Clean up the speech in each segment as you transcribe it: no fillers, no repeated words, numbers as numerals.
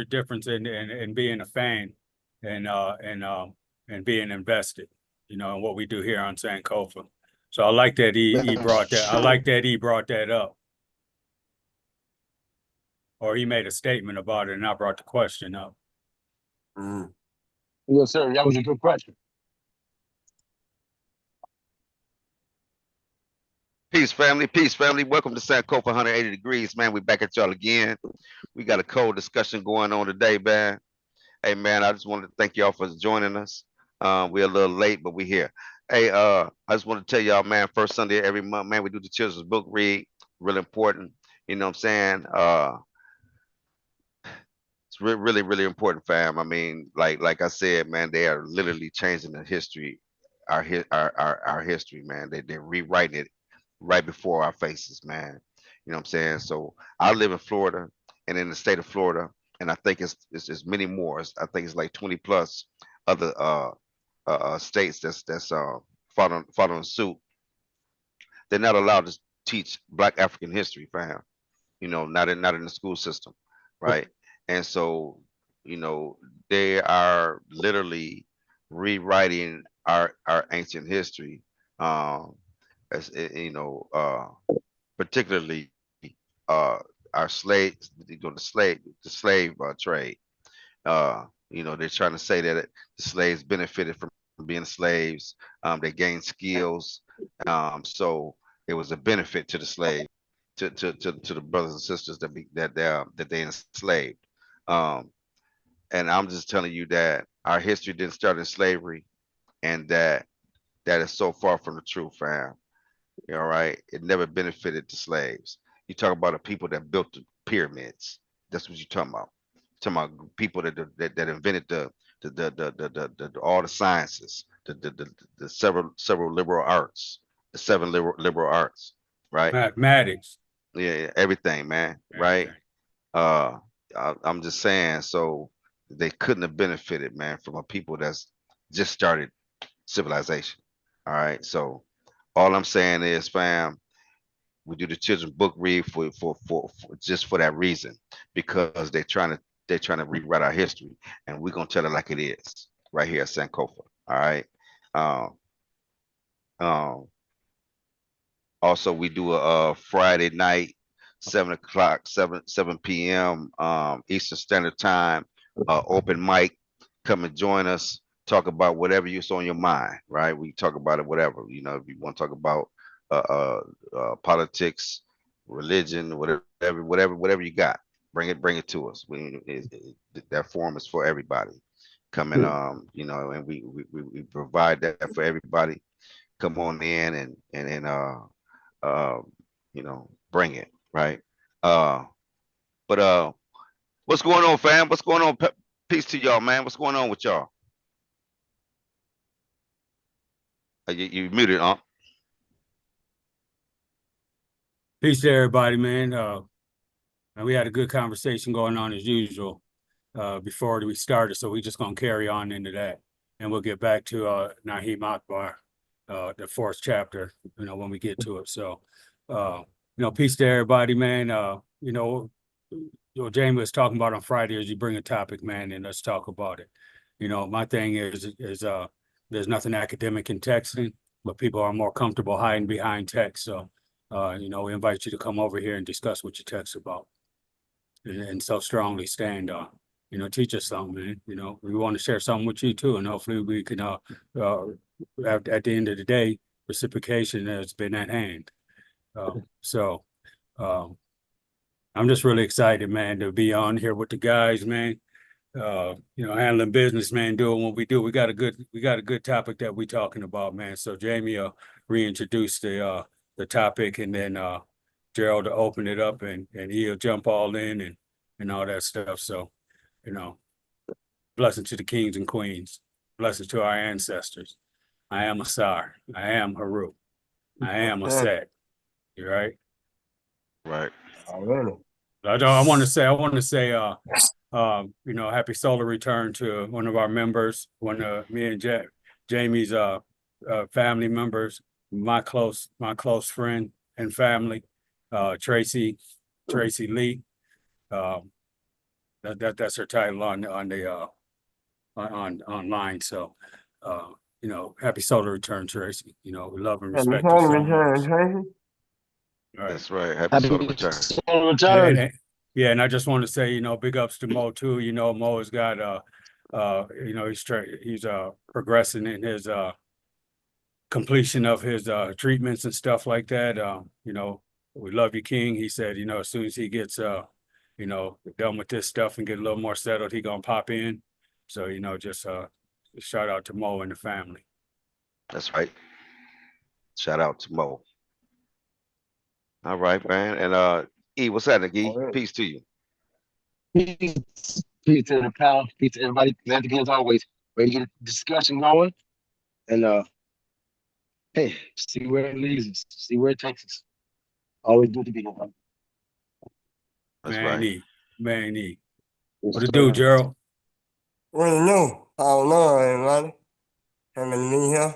difference in being a fan and being invested, in what we do here on Sankofa. So I like that he brought that. I like that he brought that up, or he made a statement about it, and I brought the question up. Mm. Yes, sir. That was a good question. Peace, family. Peace, family. Welcome to Sankofa 180 Degrees, man. We back at y'all again. We got a cold discussion going on today, man. Hey, man, I just wanted to thank y'all for joining us. We're a little late, but we're here. Hey, I just want to tell y'all, man, first Sunday every month, man, we do the children's book read. Really important. You know what I'm saying? It's really, really important, fam. I mean, like I said, man, they are literally changing the history, our history, man. They're rewriting it right before our faces, man. You know what I'm saying? So I live in Florida and in the state of Florida, and I think it's many more. I think it's like 20 plus other states that's following suit. They're not allowed to teach Black African history, fam. Not in the school system, right? And so, you know, they are literally rewriting our ancient history, um, particularly uh, our slaves, the slave trade. They're trying to say that the slaves benefited from being slaves. They gained skills, so it was a benefit to the slave, to the brothers and sisters that they enslaved. Um, and I'm just telling you that our history didn't start in slavery, and that is so far from the truth, fam. You know, right? It never benefited the slaves. You talk about the people that built the pyramids. That's what you're talking about. You're talking about people that invented the all the sciences, the several liberal arts, the seven liberal arts, right? Mathematics, Yeah, everything, man, right? everything. Uh, I'm just saying, so they couldn't have benefited, man, from a people that's just started civilization. All right, so all I'm saying is, fam, we do the children's book read for just for that reason, because they're trying to rewrite our history, and we're gonna tell it like it is right here at Sankofa. All right. Um, um, Also, we do a Friday night, 7 o'clock, 7 p.m. Eastern Standard Time, open mic. Come and join us. Talk about whatever you's on your mind, right? We talk about it, whatever. If you want to talk about politics, religion, whatever you got, bring it to us. That forum is for everybody. Come and and we provide that for everybody. Come on in and bring it, right? Uh, but what's going on, fam? What's going on? Peace to y'all, man. What's going on with y'all? You muted, huh? Peace to everybody, man. And we had a good conversation going on as usual before we started, so we just gonna carry on into that, and we'll get back to Nahim Akbar, the fourth chapter, when we get to it. So, peace to everybody, man. Jamie was talking about on Friday is you bring a topic, man, and let's talk about it. My thing is there's nothing academic in texting, but people are more comfortable hiding behind text. So, we invite you to come over here and discuss what you text about, and so strongly stand on. Teach us something, man. We want to share something with you too, and hopefully we can. At the end of the day, reciprocation has been at hand. So I'm just really excited, man, to be on here with the guys, man. Handling business, man, doing what we do. We got a good topic that we talking about, man. So Jamie reintroduce the topic, and then Gerald to open it up, and he'll jump all in and all that stuff. So, blessing to the kings and queens, blessings to our ancestors. I am Asar. I am Haru. I am Aset. You right? Right. Already. I want to say, happy solar return to one of our members, one of me and Jamie's family members, my close friend and family, Tracy Lee. That's her title on the online. So, happy solar return, Tracy. We love and Happy respect her solar so return, much. Tracy. Right. That's right. Happy Happy solar return. solar And, return. yeah, and I just want to say, big ups to Mo too. Mo has got he's progressing in his completion of his treatments and stuff like that. We love you, King. He said, as soon as he gets done with this stuff and get a little more settled, he gonna pop in. So, just shout out to Mo and the family. That's right. Shout out to Mo. All right, man. And E, what's happening, All E? right. Peace to you. Peace, peace to the pal. Peace to everybody. Glad to be as always. Ready to get a discussion going. And hey, see where it leads us. See where it takes us. Always good to be here. That's Man right. E. Man E. Yes, What it do, sir. Gerald? What do you know? I don't know, everybody. Having me here.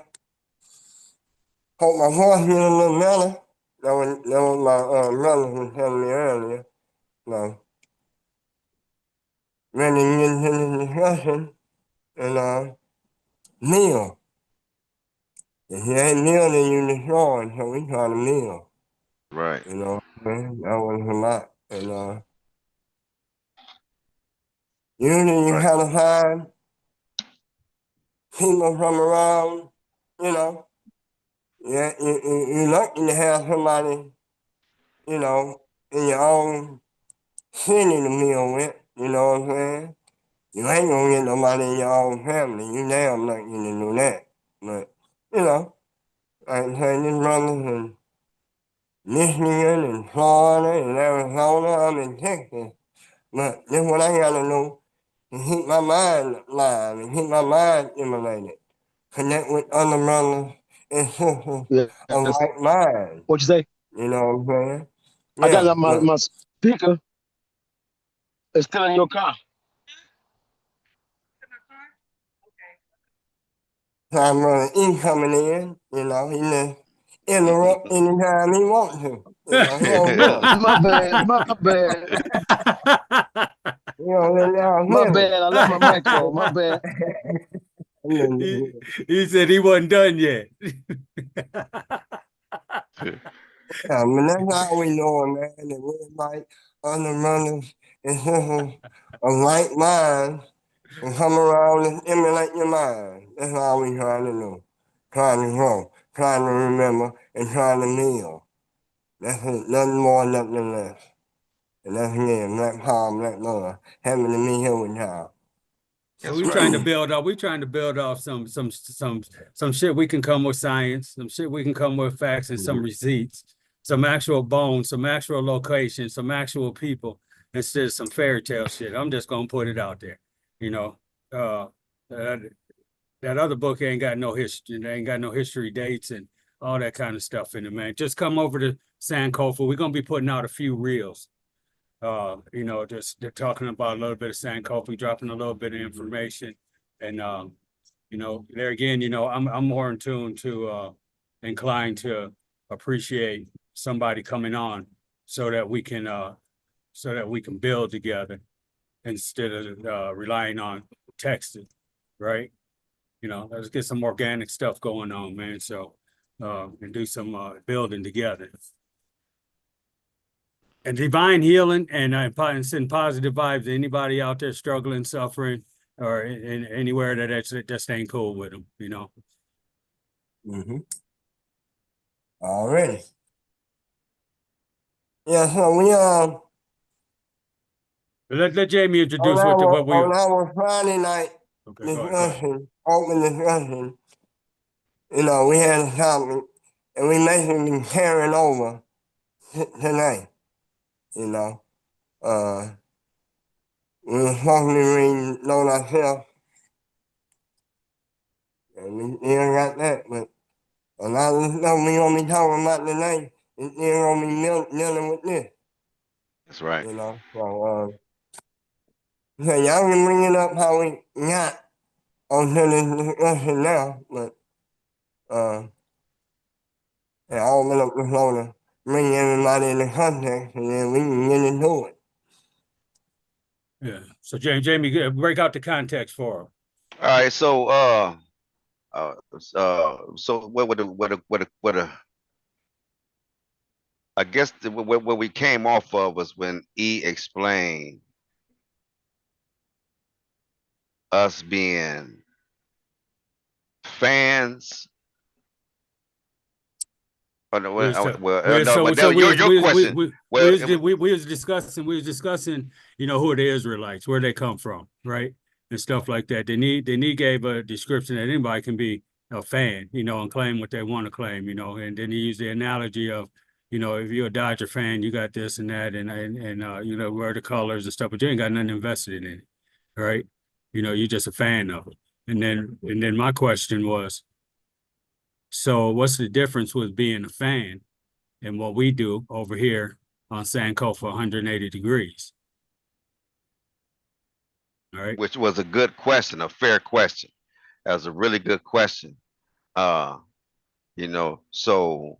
Hope my voice get a little better. That was my brother was telling me earlier. So, ready to get into the discussion. And, Neil. If you ain't Neil, then you destroyed. So we try to Neil. Right. Man, that was a lot. And, usually you Right. kind of find people from around, you know, yeah, you're lucky to have somebody, in your own city to meal with, you know what I'm saying? You ain't gonna get nobody in your own family. You damn lucky to do that. But, like I say, this brother's in Michigan and Florida and Arizona, I'm in Texas. But this what I gotta know to keep my mind live and keep my mind stimulated. Connect with other brothers and sisters of Yes. like mind. What you say? You know what I'm saying? I got Yeah, my, but my speaker. It's still in your car. time brother E coming in, he just interrupt anytime he wants to. He don't Oh, miss. my bad. My bad. He don't let y'all My miss bad. I left my mic on. My bad. he, it. he said he wasn't done yet. Yeah, but that's how we know, man, that we're like other brothers and sisters of like minds and come around and emulate your mind. That's all we trying to do. Trying to grow, trying to remember, and trying to kneel. That's it, nothing more, nothing less. And that's again, Black Power, Black Love, having to meet here with y'all. So That's we trying to right. build up. We trying to build off some shit we can come with science, some shit we can come with facts and some receipts, some actual bones, some actual locations, some actual people instead of some fairy tale shit. I'm just gonna put it out there. You know, uh, that, that other book ain't got no history. They ain't got no history dates and all that kind of stuff in it, man. Just come over to Sankofa. We're gonna be putting out a few reels. Just they're talking about a little bit of Sankofa, dropping a little bit of information. And there again, I'm more in tune to inclined to appreciate somebody coming on so that we can build together instead of relying on texting, right? Let's get some organic stuff going on, man. So and do some building together and divine healing and send positive vibes to anybody out there struggling, suffering, or in anywhere that just ain't cool with them. Mm-hmm. Already. Yeah, so we Let Jamie on introduce our what we. on our Friday night Okay, go ahead. discussion, open discussion, we had a topic and we basically carrying over tonight, you know. We were supposed to be reading Know Thyself, and we still got that, but a lot of the stuff we gonna be talking about tonight is still gonna be dealing with this, That's right. So, so y'all can bring it up how we got onto this discussion now, but yeah, I'll open up the floor to bring everybody in the context and then we can get into it. Yeah. So Jamie, break out the context for him. All right, so so I guess what we came off of was when E explained us being fans. Oh, no, We was ta- no, so but so that, your question. Well, we was discussing, you know, who are the Israelites, where they come from, right? And stuff like that. They gave a description that anybody can be a fan, you know, and claim what they want to claim, you know. And then he used the analogy of, you know, if you're a Dodger fan, you got this and that, and you know, wear the colors and stuff, but you ain't got nothing invested in it, right? You know, you're just a fan of it. And then my question was, so what's the difference with being a fan and what we do over here on Sankofa 180 degrees? All right. which was a good question, a fair question. That was a really good question. Uh, you know, so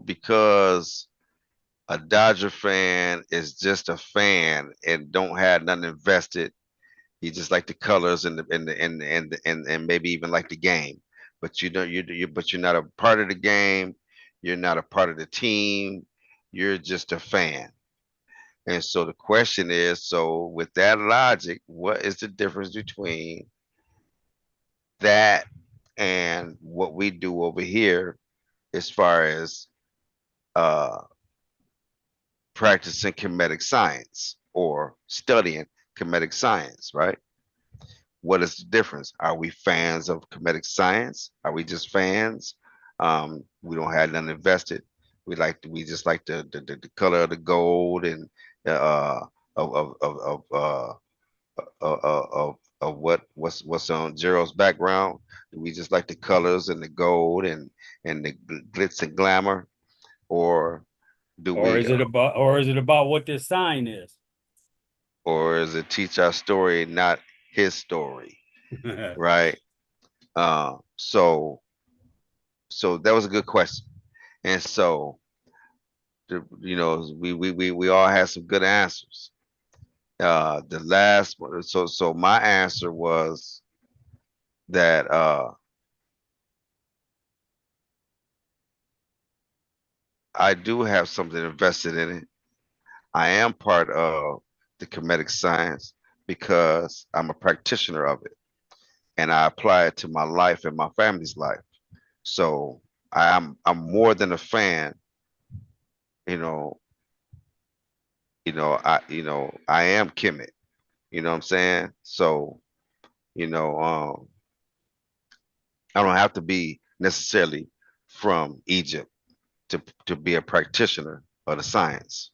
because a Dodger fan is just a fan and don't have nothing invested. He just like the colors and maybe even like the game. But you know but you're not a part of the game. You're not a part of the team. You're just a fan. And so the question is, so with that logic, what is the difference between that and what we do over here as far as uh practicing comedic science or studying comedic science, right? What is the difference? Are we fans of comedic science? Are we just fans? We don't have nothing invested. We just like the color of the gold and uh of of of of uh of what's on Gerald's background. We just like the colors and the gold and the glitz and glamour, or do we Or is it about what this sign is? or is it teach our story, not his story, right? So that was a good question, and so you know we all had some good answers. The last one, so my answer was that I do have something invested in it. I am part of the comedic science because I'm a practitioner of it, and I apply it to my life and my family's life. So I'm more than a fan. You know, I am Kemet. You know what I'm saying? So you know, I don't have to be necessarily from Egypt to be a practitioner of the science.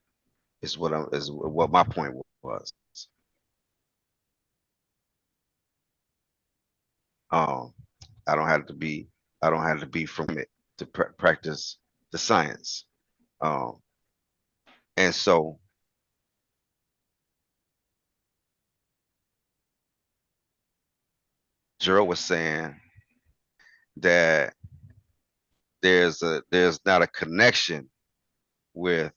Is what my point was. Um, I don't have to be I don't have to be from it to practice the science. Um, and so Gerald was saying that there's not a connection with,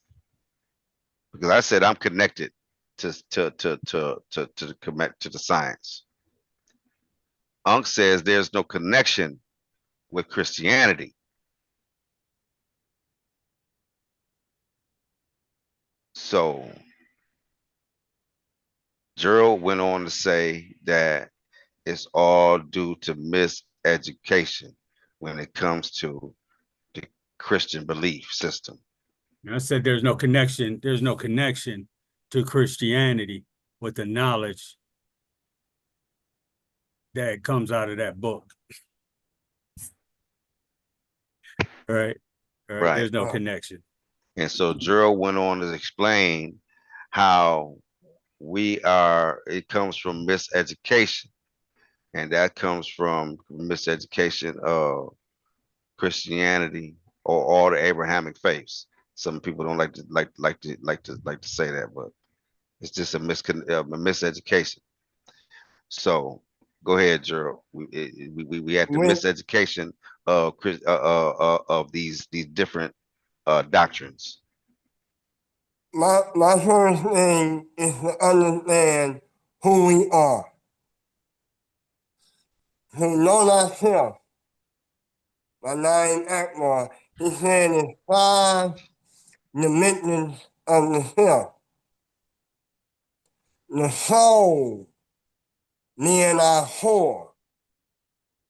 because I said I'm connected to the science. Unc says there's no connection with Christianity. So Gerald went on to say that it's all due to miseducation when it comes to the Christian belief system. And I said there's no connection. There's no connection to Christianity with the knowledge that comes out of that book. All right. All right. Right. There's no connection. And so Gerald went on to explain how it comes from miseducation, and that comes from miseducation of Christianity or all the Abrahamic faiths. Some people don't like to say that, but it's just a miseducation. So go ahead, Gerald. We had the When miseducation of these different doctrines. my first thing is to understand who we are. To know thyself. My name Akbar. He said it's 5 dimensions of the self. The soul, near our core.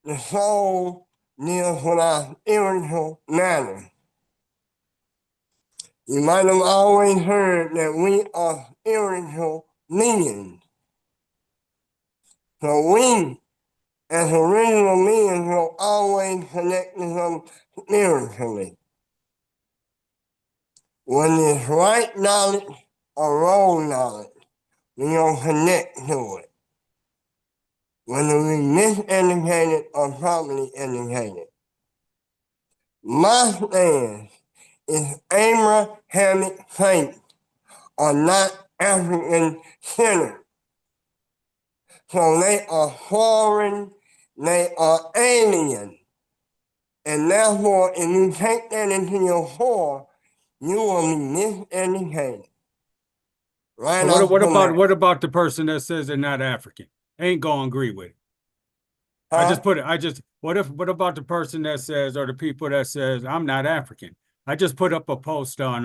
The soul deals with our spiritual matter. You might have always heard that we are spiritual beings. So we, as original beings, will always connect to them spiritually. When it's right knowledge or wrong knowledge, we don't connect to it. Whether we miseducated or properly educated. My stance is Abrahamic faith are not African centered. So they are foreign, they are alien. And therefore, if you take that into your core, you will be miseducated. Right And off the bat. what about the person that says they're not African? Ain't gonna agree with it. Huh? What about the person that says, or the people that says, I'm not African? I just put up a post on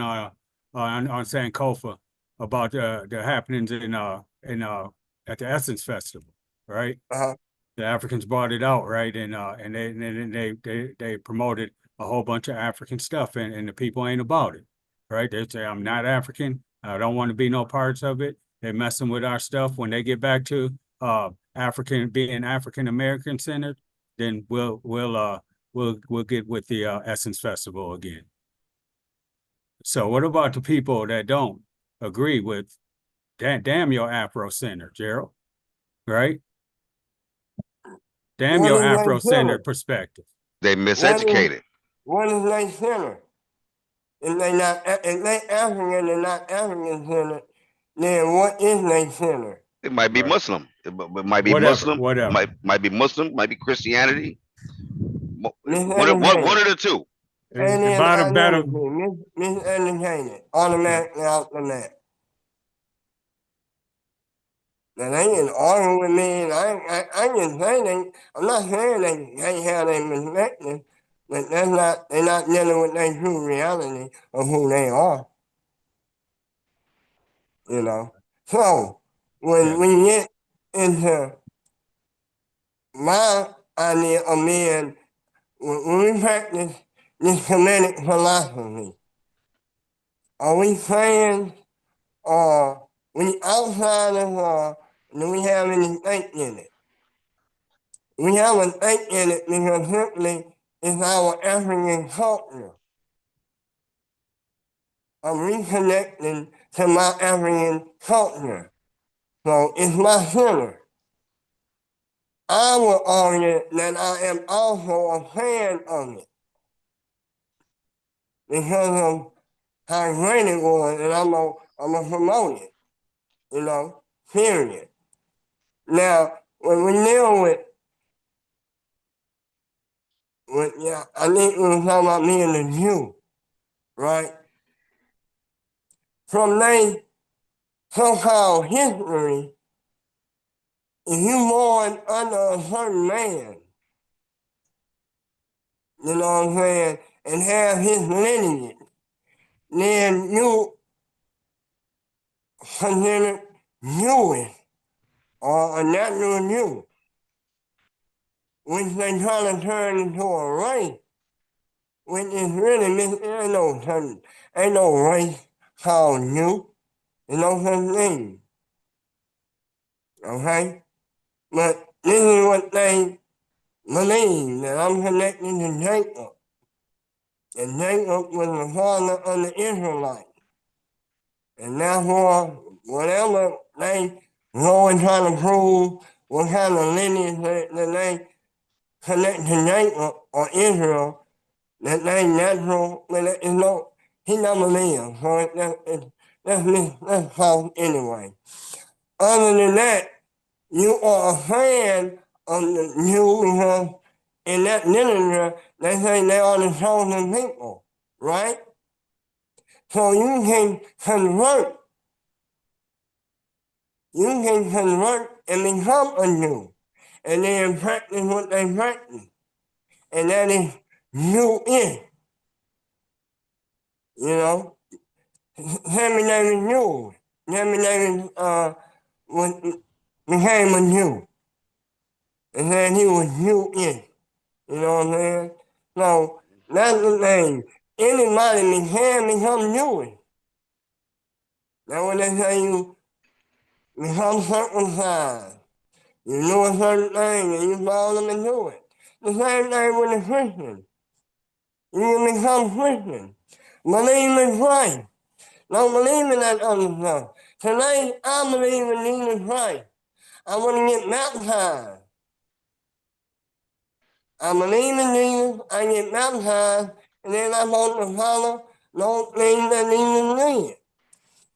Sankofa about the happenings at the Essence Festival, right? Uh-huh. The Africans brought it out, right? And they promoted a whole bunch of African stuff, and the people ain't about it, right? They say, I'm not African. I don't want to be no parts of it. They're messing with our stuff. When they get back to being African American centered, then we'll get with the Essence Festival again. So what about the people that don't agree with damn your Afro center, Gerald? Right? Damn What your is they Afro-centered center? perspective. They miseducated. What is they center? If they African and not African centered, then what is they center? It might be Right. Muslim. It might be Whatever, Muslim. whatever. Might be Muslim. Might be Christianity. One Miseducated. of the two. Alien Bottom, identity, bottom, miseducated, automatically out the net. Now they can argue with me, and I can say I'm not saying they can't have their perspective, but they're not dealing with their true reality of who they are. You know? So, when yeah. we get into my idea of being, when we practice this Kemetic philosophy, are we saying, we outside of, do we have any stake in it? We have a stake in it because simply it's our African culture. I'm reconnecting to my African culture. So it's my center. I will argue that I am also a fan of it because of how great it was, and I'm a promote it, period. Now, when we deal I think we were talking about me and the Jew, right? From their so-called history, if you born under a certain man, you know what I'm saying, and have his lineage, then you considered Jewish or a natural Jew, which they try to turn into a race, which is really ain't no race called Jew. There's no such thing. Okay? But this is what they believe, that I'm connected to Jacob. And Jacob was the father of the Israelites. And therefore, whatever they go and try to prove what kind of lineage that they connect to Jacob or Israel, that they natural, but it's no, he never lived. So that's false anyway. Other than that, you are a fan of the Jew because in that literature, they say they are the chosen people, right? So you can convert. You can convert and become a Jew. And then practice what they practice. And that is Jewish. You know? His name is Jew. His name is, was, became a Jew. And then he was Jewish. You know what I'm saying? So that's the thing. Anybody can become Jewish. Now when they say you become circumcised, you do a certain thing and you follow them and do it. The same thing with the Christian. You can become Christian. Believe in Christ. Don't believe in that other stuff. Tonight, I believe in Jesus Christ. I want to get baptized. I believe in Jesus, I get baptized, and then I'm supposed to follow those things that Jesus did.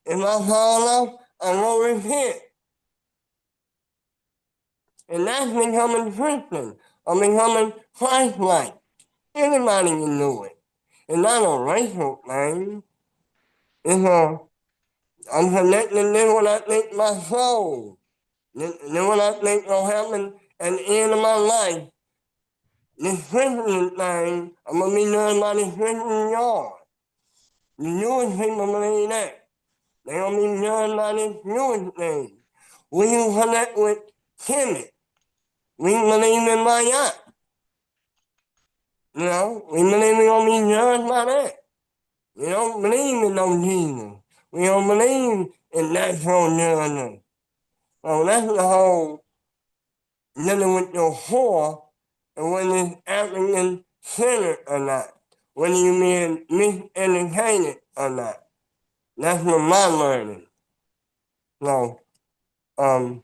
If I fall off, I won't repent. And that's becoming Christian or becoming Christ-like. Anybody can do it. It's not a racial thing. It's I'm connecting this when I think my soul. Then when I think will happen at the end of my life, this Christian thing, I'm going to be known by this Christian yard. The Jewish people believe that. They're going to be known by this Jewish thing. We can connect with Kemet. We believe in Mayat. You know, we believe we're going to be judged by that. We don't believe in no Jesus. We don't believe in natural judgment. So that's the whole dealing with your whore and whether it's African centered or not. Whether you being miseducated or not. That's what my learning. So, I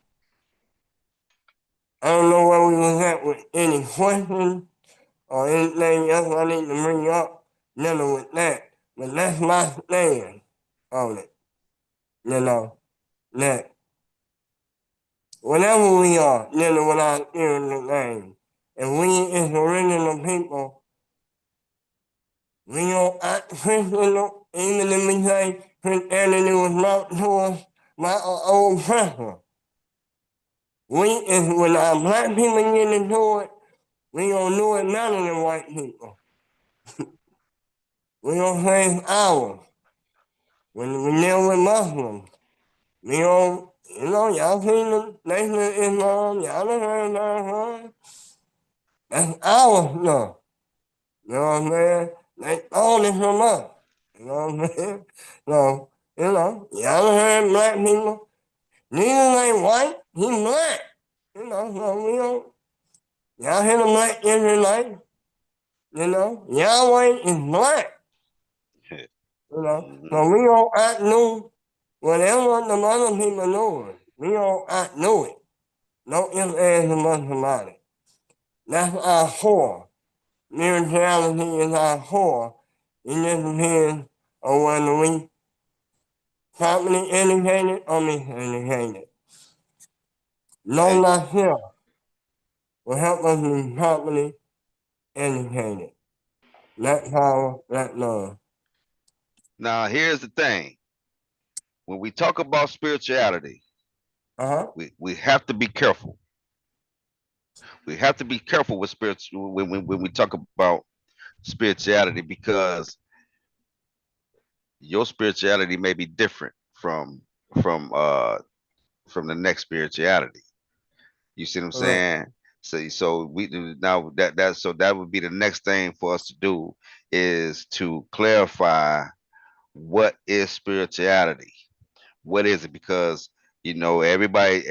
don't know where we was at with any questions or anything else I need to bring up dealing with that. But that's my stand on it. You know, that whatever we are dealing with our spiritual things, if we as original people, we don't act Christian, even if we say Christianity was brought to us by our old oppressor. When our black people get into it, we gonna do it better than white people. We gonna say it's ours. When we deal with Muslims, we don't, you know, y'all seen the Nation of Islam, y'all done heard that, that's our stuff. You know what I'm saying? They own it from us. You know what I'm saying? So, you know, y'all done heard black people. Jesus ain't white, he black. You know, so we don't, y'all hear the black Israelite, you know, Yahweh is black. You know, so we don't act new whatever the other people doing. We don't act new it. No ifs, ands, or buts about it. That's our core. Spirituality is our core. It just depends on whether we properly educated or miseducated. Know thyself will help us be properly educated. That power, that love. Now, here's the thing. When we talk about spirituality, Uh-huh. we have to be careful. We have to be careful with spiritual when we talk about spirituality because your spirituality may be different from uh from the next spirituality. You see what I'm Correct. saying? So we do now that would be the next thing for us to do is to clarify what is spirituality. What is it? Because everybody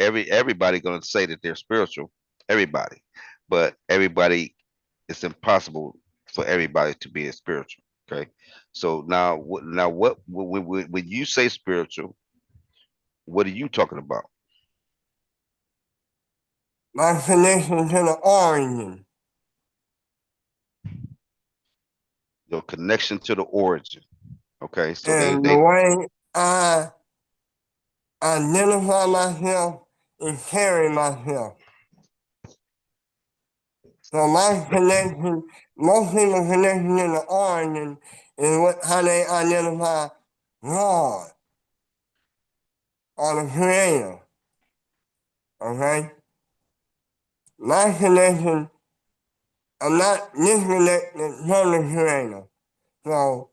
gonna say that they're spiritual, everybody, but everybody, it's impossible for everybody to be a spiritual. Okay, so now what when you say spiritual, what are you talking about? My connection to the origin. Your connection to the origin. Okay, so And the they way I identify myself and carry myself. So my connection, most people's connection to the origin is how they identify God or the Creator. Okay? My connection, I'm not disconnected from the Creator. So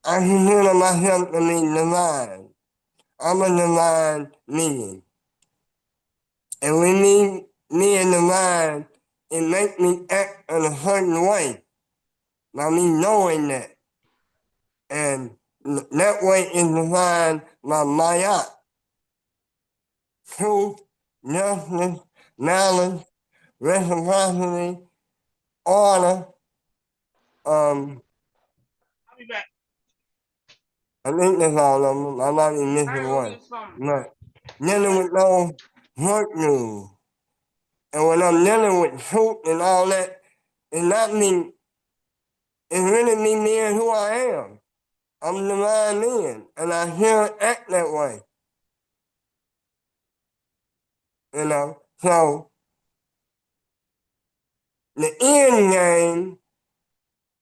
I consider myself to be divine. I'm a divine being. And when me and divine, it makes me act in a certain way. By me knowing that. And that way is defined by Maya. Truth, justice, knowledge, reciprocity, order. I think that's all of them. I might be missing one. But dealing with no virtue. And when I'm dealing with truth and all that, it's not me, it's really me being who I am. I'm the divine being, and I should act that way. You know? So the end game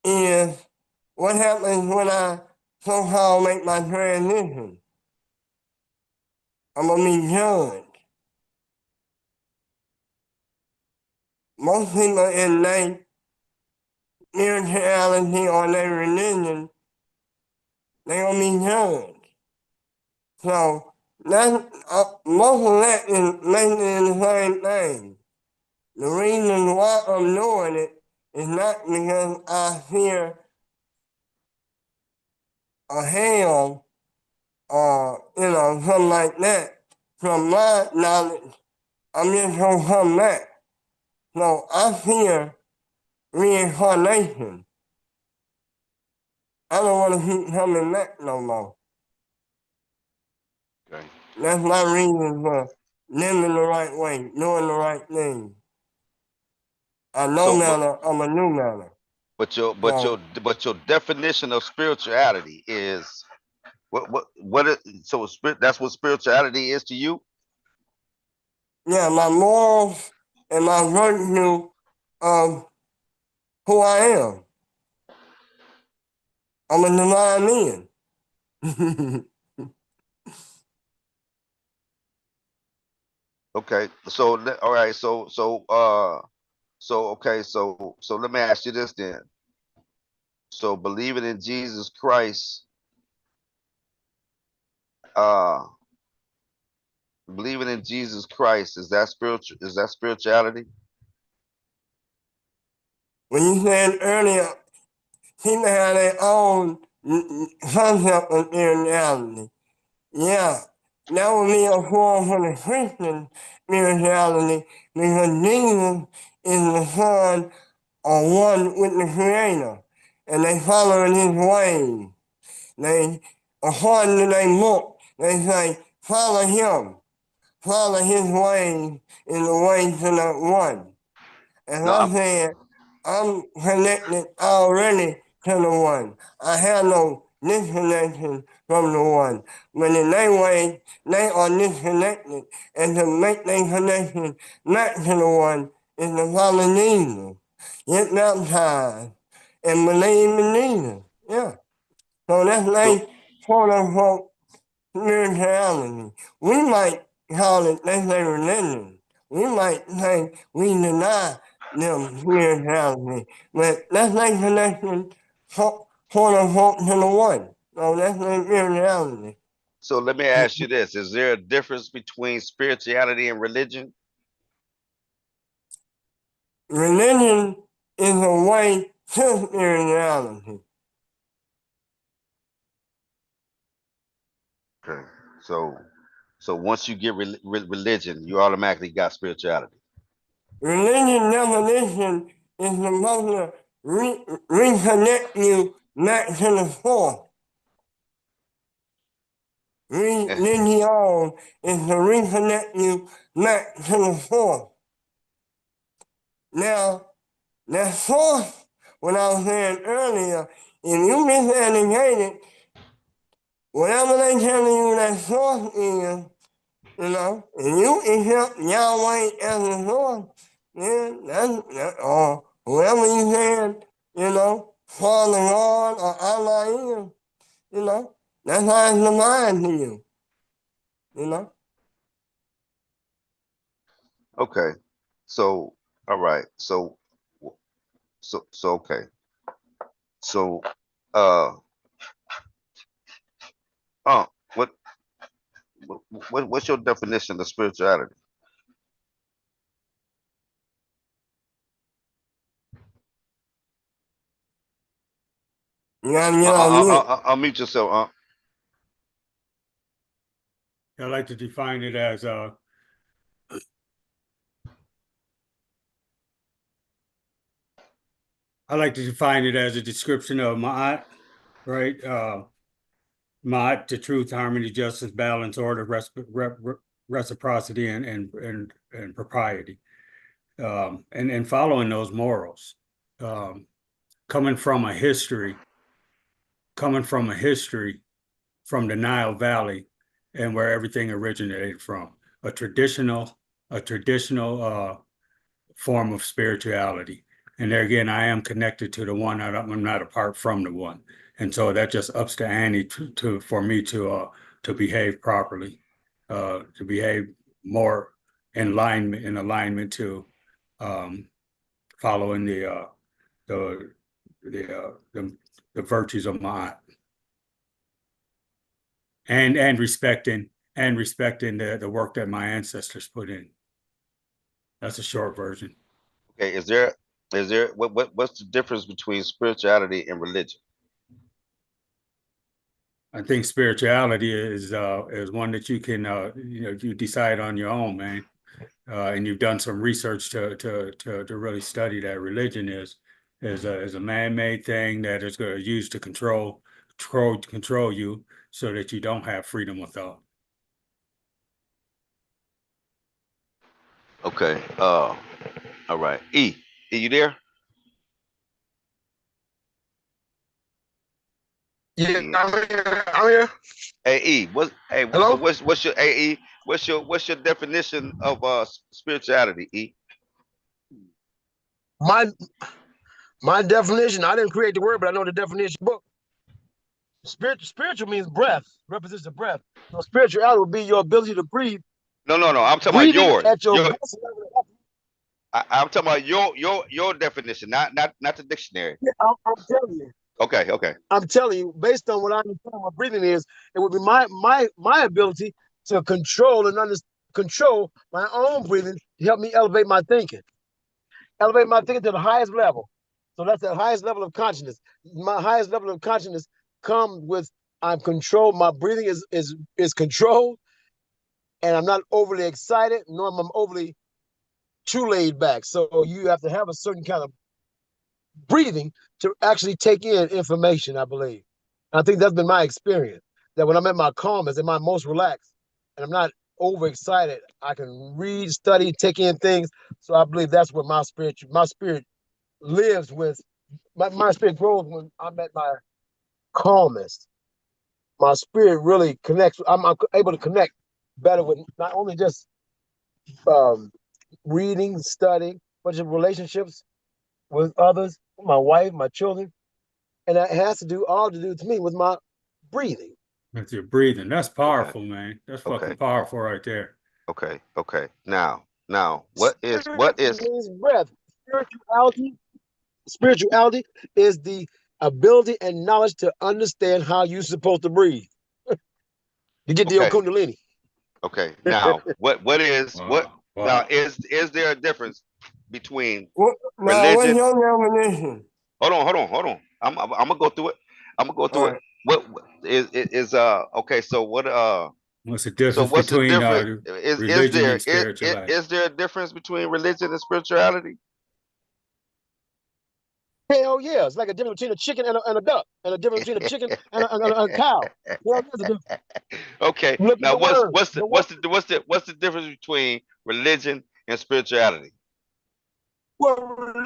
is what happens when I somehow make my transition. I'm gonna be judged. Most people in their spirituality or their religion, they're gonna be judged. So that's most of that is basically the same thing. The reason why I'm doing it is not because I fear a hell or something like that. From my knowledge, I'm just gonna come back. So I fear reincarnation. I don't want to keep coming back no more. Okay. That's my reason for living the right way, doing the right thing. I know So, matter, I'm a new matter. So, but your definition of spirituality is what is, so spirit, that's what spirituality is to you? yeah, my morals and my virtue of who I am. I'm a divine being. Okay. So all right, so let me ask you this then. So believing in Jesus Christ, uh believing in Jesus Christ, is that spirituality? When you said earlier, people have their own concept of spirituality. Yeah, that would be a form for the Christian spirituality because Jesus is the Son or one with the Creator, and they follow in His ways. They, according to their book, they say, follow Him, follow His ways in the way to the one. As No, I said, I'm connected already to the one. I have no disconnection from the one. But in their way, they are disconnected. And to make their connection back to the one is to follow Jesus. Get baptized and believe in Jesus. Yeah. So that's so like quote unquote spirituality. We might call it, they say, religion. We might say we deny them spirituality, but that's their connection, quote unquote, to the one. So that's their spirituality. so let me ask you this. Is there a difference between spirituality and religion? Religion is a way to spirituality. Okay. So so once you get religion, you automatically got spirituality. Religion definition is supposed to reconnect you back to the source. Eh, Religion is to reconnect you back to the source. Now, that source, what I was saying earlier, if you miseducated, whatever they telling you that source is, and you accept Yahweh as a source, then or whoever you said, Father God or Allah is, that's That's how it's defined to you. You know? Okay. So, all right. Okay. So, uh, oh, what, what's your definition of spirituality? You gotta I'll mute yourself. I like to define it as I like to define it as a description of Ma'at, right? Ma'at, the truth, harmony, justice, balance, order, reciprocity, and propriety. And following those morals. Um, coming from a history from the Nile Valley and where everything originated from, a traditional, form of spirituality. And there again, I am connected to the one. I'm not apart from the one, and so that just ups the ante for me to behave properly, to behave more in alignment to um, following the the, uh, the the virtues of my and respecting the work that my ancestors put in. That's a short version. Okay. Is there what's the difference between spirituality and religion? I think spirituality is one that you can you decide on your own, man. And you've done some research to really study that. Religion is a man-made thing that is going to use to control you so that you don't have freedom of thought. Okay. All right. Are you there? Yeah, I'm here. I'm here. Hey, Hello? what's your what's your definition of spirituality, E? My my definition, I didn't create the word, but I know the definition book. Spiritual means breath, represents the breath. So spirituality would be your ability to breathe, No. I'm talking about breathing yours. at your best level. I'm talking about your definition, not the dictionary. I'm telling you. Okay. I'm telling you, based on what I understand what breathing is, it would be my ability to control and control my own breathing to help me elevate my thinking to the highest level. So that's the highest level of consciousness. My highest level of consciousness comes with I'm controlled. My breathing is controlled, and I'm not overly excited, nor am I overly too laid back. So you have to have a certain kind of breathing to actually take in information, I believe. I think that's been my experience. That when I'm at my calmest and my most relaxed, and I'm not overexcited, I can read, study, take in things. So I believe that's where my spirit lives with. My spirit grows when I'm at my calmest. My spirit really connects. I'm able to connect better with not only just um, reading, studying, but just relationships with others, my wife, my children, and that has to do all to do to me with my breathing. That's your breathing. That's Okay. powerful, man. That's fucking powerful right there. Okay. Now, what is means breath? Spirituality, spirituality is the ability and knowledge to understand how you're supposed to breathe. You get the okay? Kundalini. Okay. Now, what is what now Wow. is there a difference between now, what's religion? your definition? Hold on. I'm gonna go through it. I'm gonna go All through it. right. What is okay? So what What's the so difference what's the between difference? religion and spirituality? Is there a difference between religion and spirituality? Hell yeah, it's like a difference between a chicken and a duck, and a difference between a chicken and a cow. Hell, there's a difference. Okay. Look at Now the word. The word. what's the difference between religion and spirituality? Well,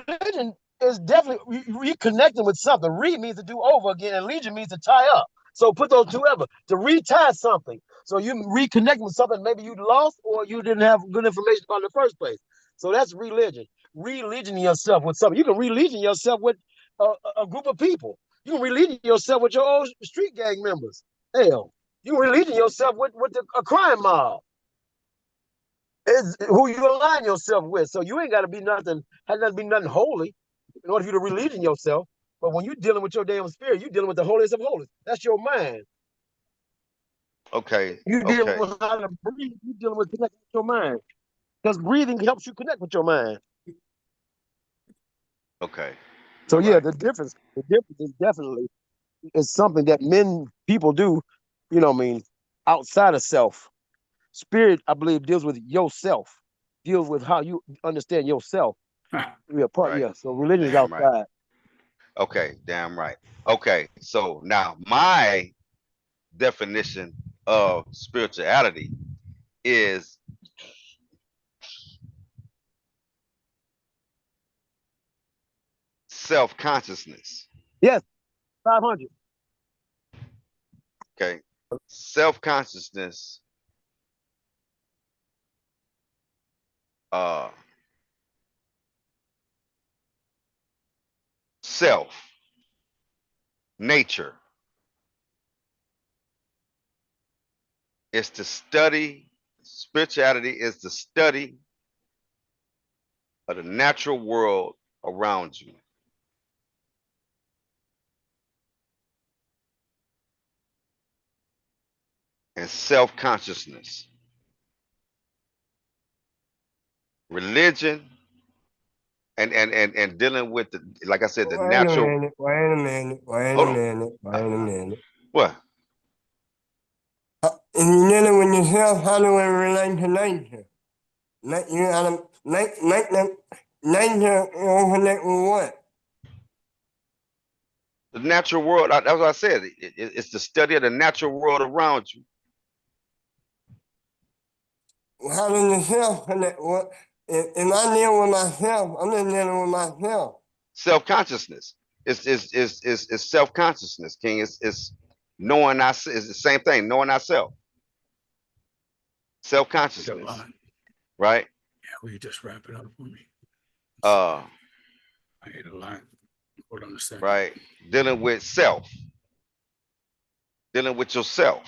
religion is definitely reconnecting with something. Re means to do over again, and legion means to tie up. So put those two together to retie something. So you reconnect with something maybe you lost or you didn't have good information about in the first place. So that's religion. Religion yourself with something. You can religion yourself with a group of people. You can religion yourself with your old street gang members. Hell, you relieving yourself with a crime mob. Is who you align yourself with. So you ain't got to be nothing, has got to be nothing holy in order for you to relieve in yourself. But when you're dealing with your damn spirit, you're dealing with the holiest of holies. That's your mind. Okay. You dealing Okay. with how to breathe. You dealing with connecting with your mind. Because breathing helps you connect with your mind. Okay. So All yeah, right. the difference is definitely is something that people do, I mean, outside of self. Spirit, I believe, deals with yourself, deals with how you understand yourself. Yeah, Right. yeah. So religion is Damn right. outside. Okay. Damn right. Okay. So now my definition of spirituality is self-consciousness. Yes, 500. Okay. Self-consciousness, uh, self, nature. It's to study, spirituality is the study of the natural world around you. And self-consciousness. Religion and dealing with the, like I said, the Wait a natural. minute, wait a minute, wait a Hold on. minute, wait a minute. What? If you're dealing with yourself, how do we relate to nature? You gotta make them nature connect with what? The natural world, that's what I said. It's the study of the natural world around you. How does the self connect? What if I deal with myself? I'm just dealing with myself. Self-consciousness. It's self-consciousness, King. It's knowing it's the same thing, knowing ourselves. Self-consciousness. Right? Yeah, will you just wrap it up for me? Uh, I hate a line. Hold on a second. right. Dealing with self. Dealing with yourself.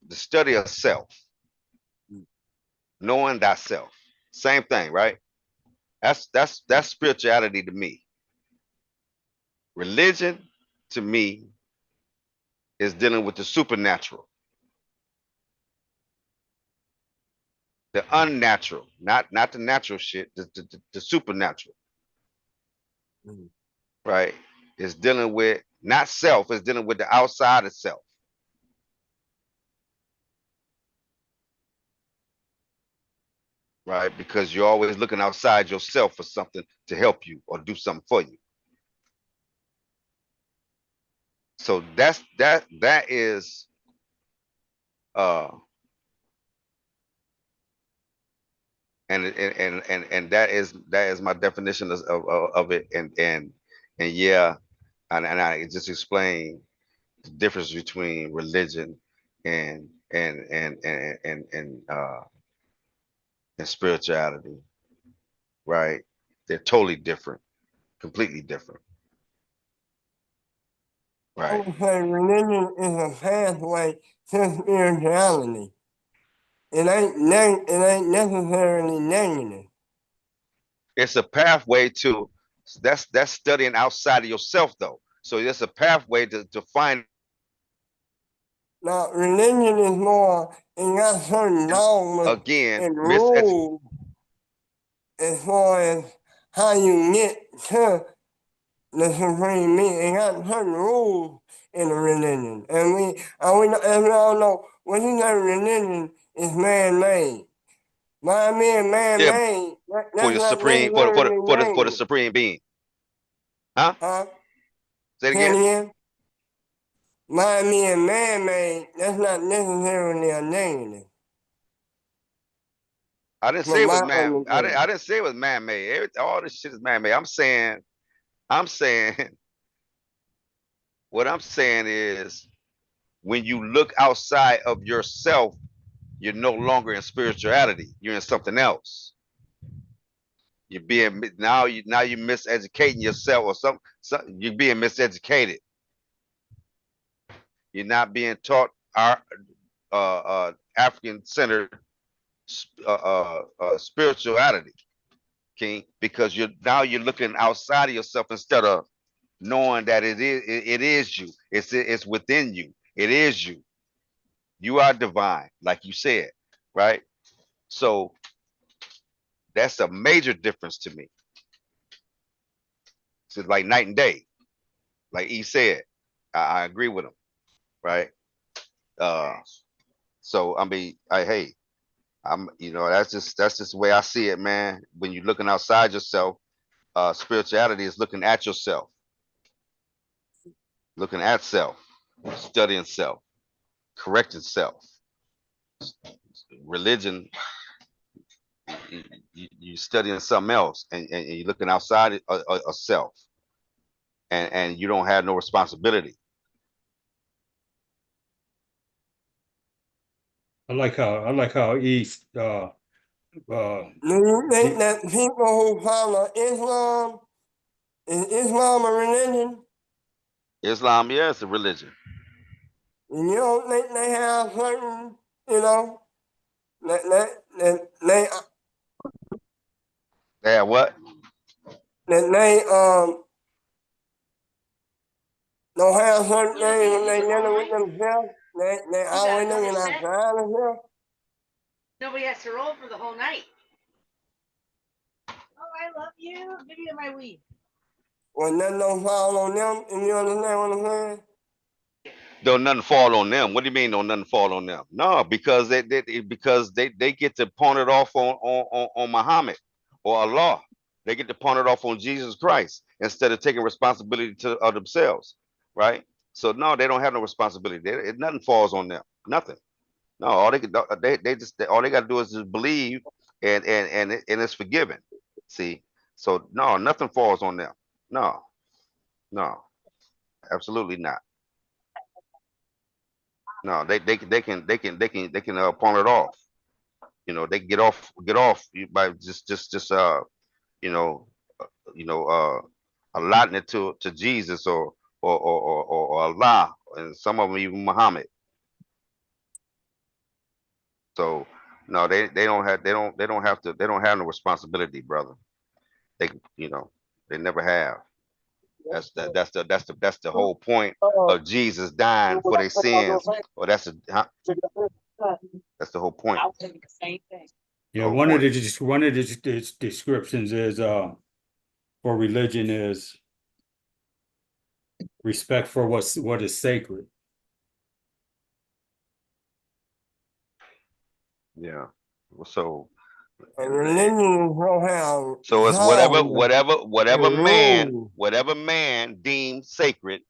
The study of self. Knowing thyself. Same thing, right? That's spirituality to me. Religion to me is dealing with the supernatural, the unnatural, not the natural shit, the supernatural, Mhm. right? Is dealing with not self, it's dealing with the outside of self, right? Because you're always looking outside yourself for something to help you or do something for you. So that is uh and that is my definition of it and yeah and I just explained the difference between religion and and and and and and, uh, and spirituality, right? They're totally different, completely different, I right? would say religion is a pathway to spirituality. It ain't necessarily negative. It's a pathway to that's studying outside of yourself, though. So it's a pathway to find Now, religion is more, it got certain dogmas again and rules as far as how you get to the supreme being. It got certain rules in the religion. And we all know, what you say religion is man-made. By being yeah man-made, for that's your not supreme necessarily for the negative. supreme being, huh? Huh? Say it Say it again. again. By being man-made, that's not necessarily a negative, I didn't say from it was my man. I understanding. didn't say it was man made. All this shit is man made. I'm saying what I'm saying is when you look outside of yourself, you're no longer in spirituality. You're in something else. You're being now you're miseducating yourself or something. You're being miseducated. You're not being taught our African centered spirituality, King, because you're looking outside of yourself instead of knowing that it is you. It's within you. It is you. You are divine, like you said, right? So that's a major difference to me. It's like night and day. Like he said, I agree with him, right? Uh, so I mean, hey, that's just the way I see it, man. When you're looking outside yourself, spirituality is looking at yourself, looking at self, studying self, correcting self. Religion, you studying something else, and you're looking outside of self, and you don't have no responsibility. I like how East Do you think that people who follow Islam, is Islam a religion? Islam, yeah, it's a religion. And you don't think they have certain, you know, that They have what? they don't have certain things when they dealing with themselves? They always looking outside of themselves? Nobody has to roll for the whole night. Oh, I love you. Give me my weed. When nothing don't fall on them, and you understand what I'm saying? Don't nothing fall on them. What do you mean don't nothing fall on them? No, because they get to pawn it off on Muhammad or Allah. They get to pawn it off on Jesus Christ instead of taking responsibility of themselves, right? So no, they don't have no responsibility. Nothing falls on them. Nothing. No, all they got to do is just believe, and it's forgiven. See, so no, nothing falls on them. No, no, absolutely not. No, they can pawn it off. They can get off by just you know uh, you know allotting it to Jesus or Allah, and some of them even Muhammad. So no, they don't have no responsibility, brother. They they never have. That's the whole point of Jesus dying for their sins. Or that's the whole point. yeah, Whole one of point. the descriptions is for religion is respect for what is sacred. Yeah. So And religion don't have so it's whatever laws whatever and whatever man rules. whatever man deemed sacred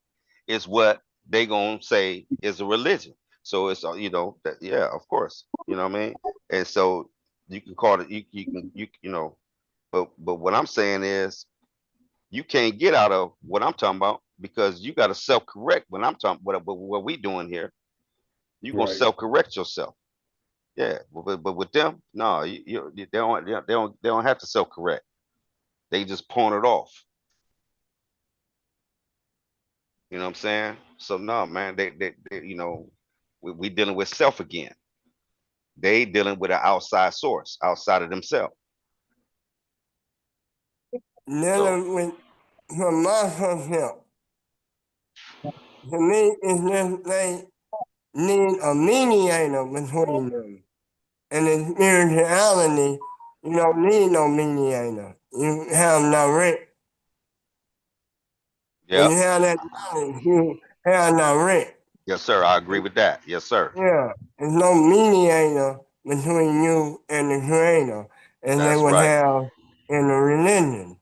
is what they gonna say is a religion. So it's that, yeah, of course, what I mean. And so you can call it, but what I'm saying is you can't get out of what I'm talking about because you got to self correct. When I'm talking what we doing here, you gonna Right. self correct yourself. Yeah, but with them, no, they don't have to self correct. They just pawn it off. You know what I'm saying? So no, man, we dealing with self again. They dealing with an outside source, outside of themselves. So Dealing with, from my perspective, to me, it's just they need a mediator between them. And in spirituality, you don't need no mediator. You have direct. When yeah, you have that knowledge, you have direct. yes, sir. I agree with that. Yes, sir. Yeah, there's no mediator between you and the Creator, as they That's would right. have in a religion.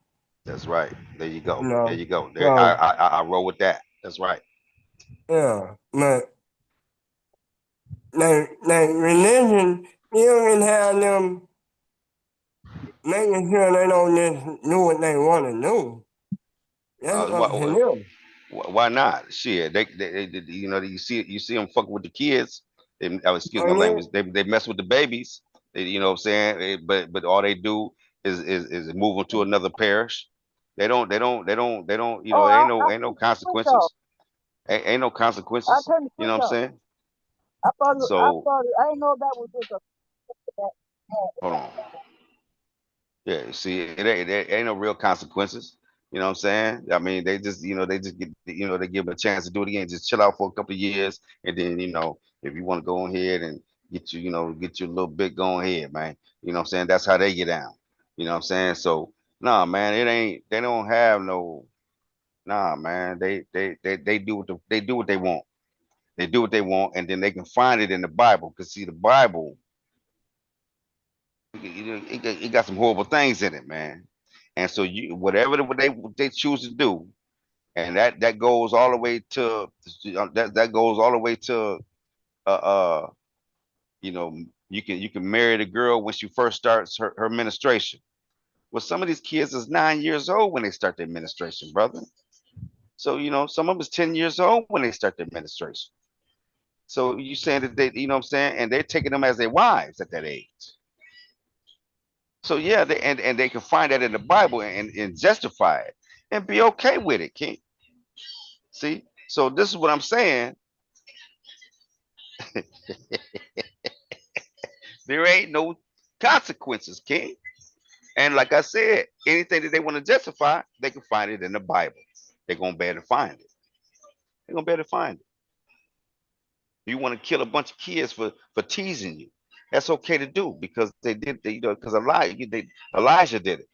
That's right. There you go. You There know, you go. There, I, so I I roll with that. That's right. yeah, but that religion still can have them making sure they don't just do what they want to do. That's up to Why, them. why not? Shit, you see them fucking with the kids. Excuse Oh my yeah, language. They mess with the babies. You know what I'm saying? But all they do is move them to another parish. They don't. Ain't no consequences. Ain't no I consequences. turned the You know switch what I'm off. saying? I thought So I didn't know that was just a that. hold on. Yeah, you see, it ain't no real consequences. You know what I'm saying? I mean, they just, they just get, they give them a chance to do it again. Just chill out for a couple of years, and then, if you want to go ahead and get your little bit going ahead, man. You know what I'm saying? That's how they get down. You know what I'm saying? So, nah, man, it ain't. They don't have no. Nah, man, they do they do what they want. They do what they want, and then they can find it in the Bible. Cause see, the Bible, it got some horrible things in it, man. And so you whatever they choose to do, and that goes all the way to that goes all the way to uh uh you know you can marry the girl when she first starts her ministration. Well, some of these kids is 9 years old when they start their ministration, brother. So some of them is 10 years old when they start their ministration. So you saying that they, what I'm saying, and they're taking them as their wives at that age. So yeah, and they can find that in the Bible and justify it and be okay with it, King. See? So this is what I'm saying. There ain't no consequences, King. And like I said, anything that they want to justify, they can find it in the Bible. They're gonna be able to find it. They're gonna be able to find it. You want to kill a bunch of kids for teasing you. That's okay to do because because Elijah did it.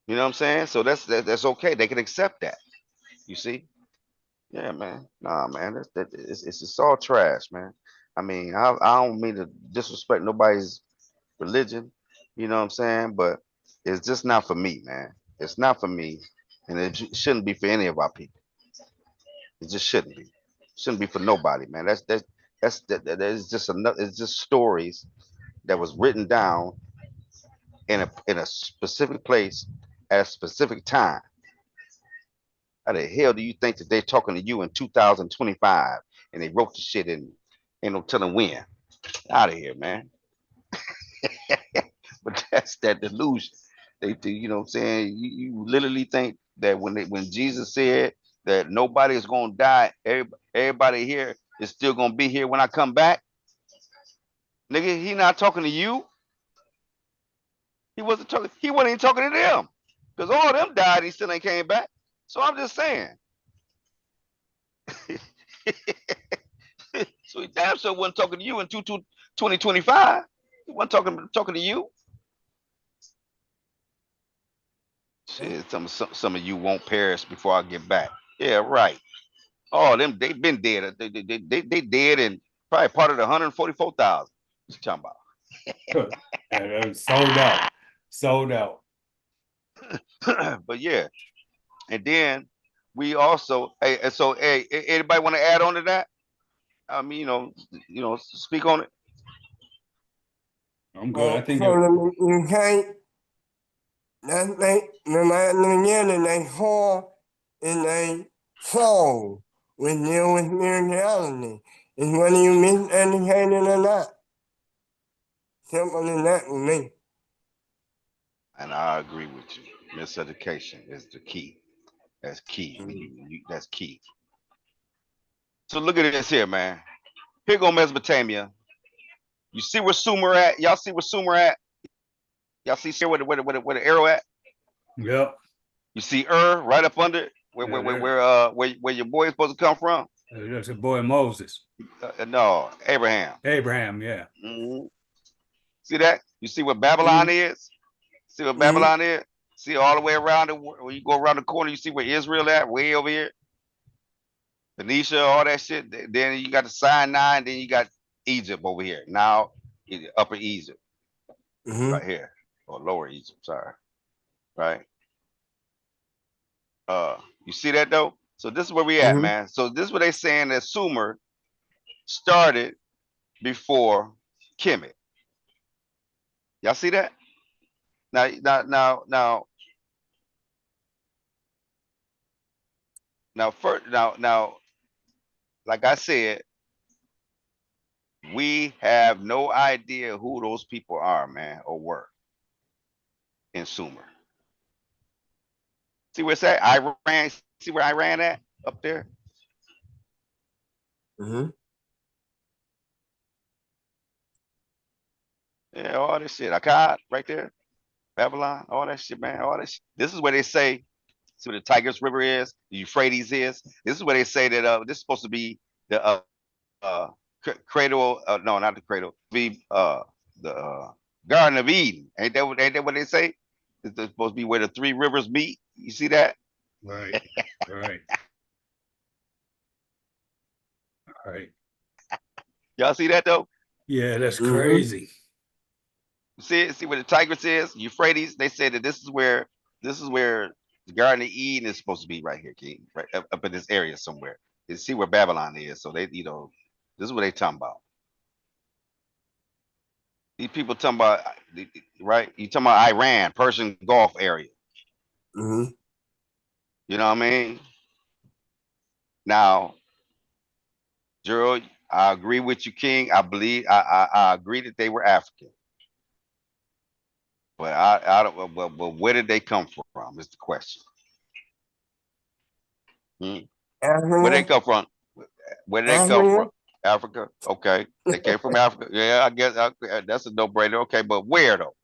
You know what I'm saying? So that's okay. They can accept that. You see? Yeah, man. Nah, man. It's just all trash, man. I mean, I don't mean to disrespect nobody's religion. You know what I'm saying? But it's just not for me, man. It's not for me, and it shouldn't be for any of our people. It just shouldn't be. Shouldn't be for nobody, man. That is just another. It's just stories that was written down in a specific place at a specific time. How the hell do you think that they're talking to you in 2025 and they wrote the shit in ain't no telling when? Out of here, man. But that's that delusion. They do, you know what I'm saying? You literally think that when Jesus said that nobody is gonna die, everybody here is still gonna be here when I come back. Nigga, he not talking to you. He wasn't even talking to them. Because all of them died, he still ain't came back. So I'm just saying. So he damn sure wasn't talking to you in 2025. He wasn't talking to you. Shit, some of you won't perish before I get back. Yeah, right. Oh, them they been dead. They dead and probably part of the 144,000. What you talking And sold out. Sold out. about? But yeah, and then we also hey, and so hey, anybody want to add on to that? I mean, speak on it. I'm good. I think So you can't, that they, no matter the year that they fall in their soul, we deal with spirituality. Is whether you miseducated or not. Simple as that with me. And I agree with you. Miseducation is the key. That's key. That's key. So look at this here, man. Here go Mesopotamia. You see where Sumer at? Y'all see where Sumer at? Y'all see here where the arrow at? Yep. You see right up under it, where your boy is supposed to come from? That's a boy Moses. No, Abraham. Abraham, yeah. Mhm. See that? You see what Babylon is? See what Babylon is? See all the way around it. When you go around the corner, you see where Israel at? Way over here. Phoenicia, all that shit. Then you got the Sinai, and then you got Egypt over here. Now, Upper Egypt, right here, or Lower Egypt. Sorry, right. You see that though? So this is where we at, man. So this is what they saying that Sumer started before Kemet. Y'all see that? Now, like I said, we have no idea who those people are, man, or were in Sumer. See where it's at? Iran. See where Iran at? up there. Mm-hmm. Yeah, all this shit. Akkad right there, Babylon, all that shit, man. All this. This is where they say. See where the Tigris River is, the Euphrates is. This is where they say that this is supposed to be the uh cradle. No, not the cradle. Be the Garden of Eden. Ain't that what they say? It's supposed to be where the three rivers meet. You see that? Right. Right. Right. Y'all see that though? Yeah, that's Mm-hmm. crazy. See where the Tigris is, Euphrates. They say that this is where the Garden of Eden is supposed to be right here, King, right up in this area somewhere. You see where Babylon is, so they, this is what they talking about. These people talking about, right? You talking about Iran, Persian Gulf area. Mm-hmm. You know what I mean? Now, Gerald, I agree with you, King. I believe I agree that they were African, but I don't. But where did they come from? Is the question. Hmm? Where they Africa. come from? Where did they come from? Africa. Africa. Okay, they came from Africa. Yeah, I guess that's a no-brainer. Okay, but where though?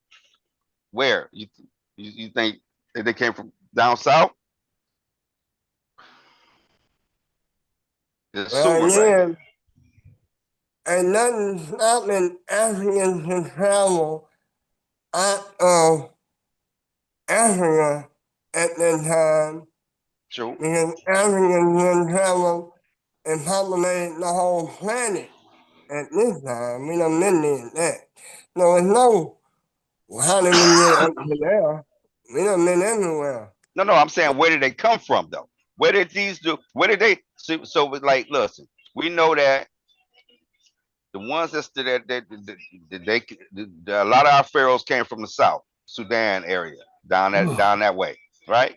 Where you think that they came from down south? It's Well, Sumer right here. yeah, ain't nothing stopping Africans to travel out of Africa at that time True. because Africans done traveled and populated the whole planet at this time. We done been there at that. So it's no, well, how did we get up to there? We done been everywhere. No, I'm saying where did they come from though? Where did these do? Where did they? So like, listen, we know that the ones that a lot of our pharaohs came from the south, Sudan area, down that way, right?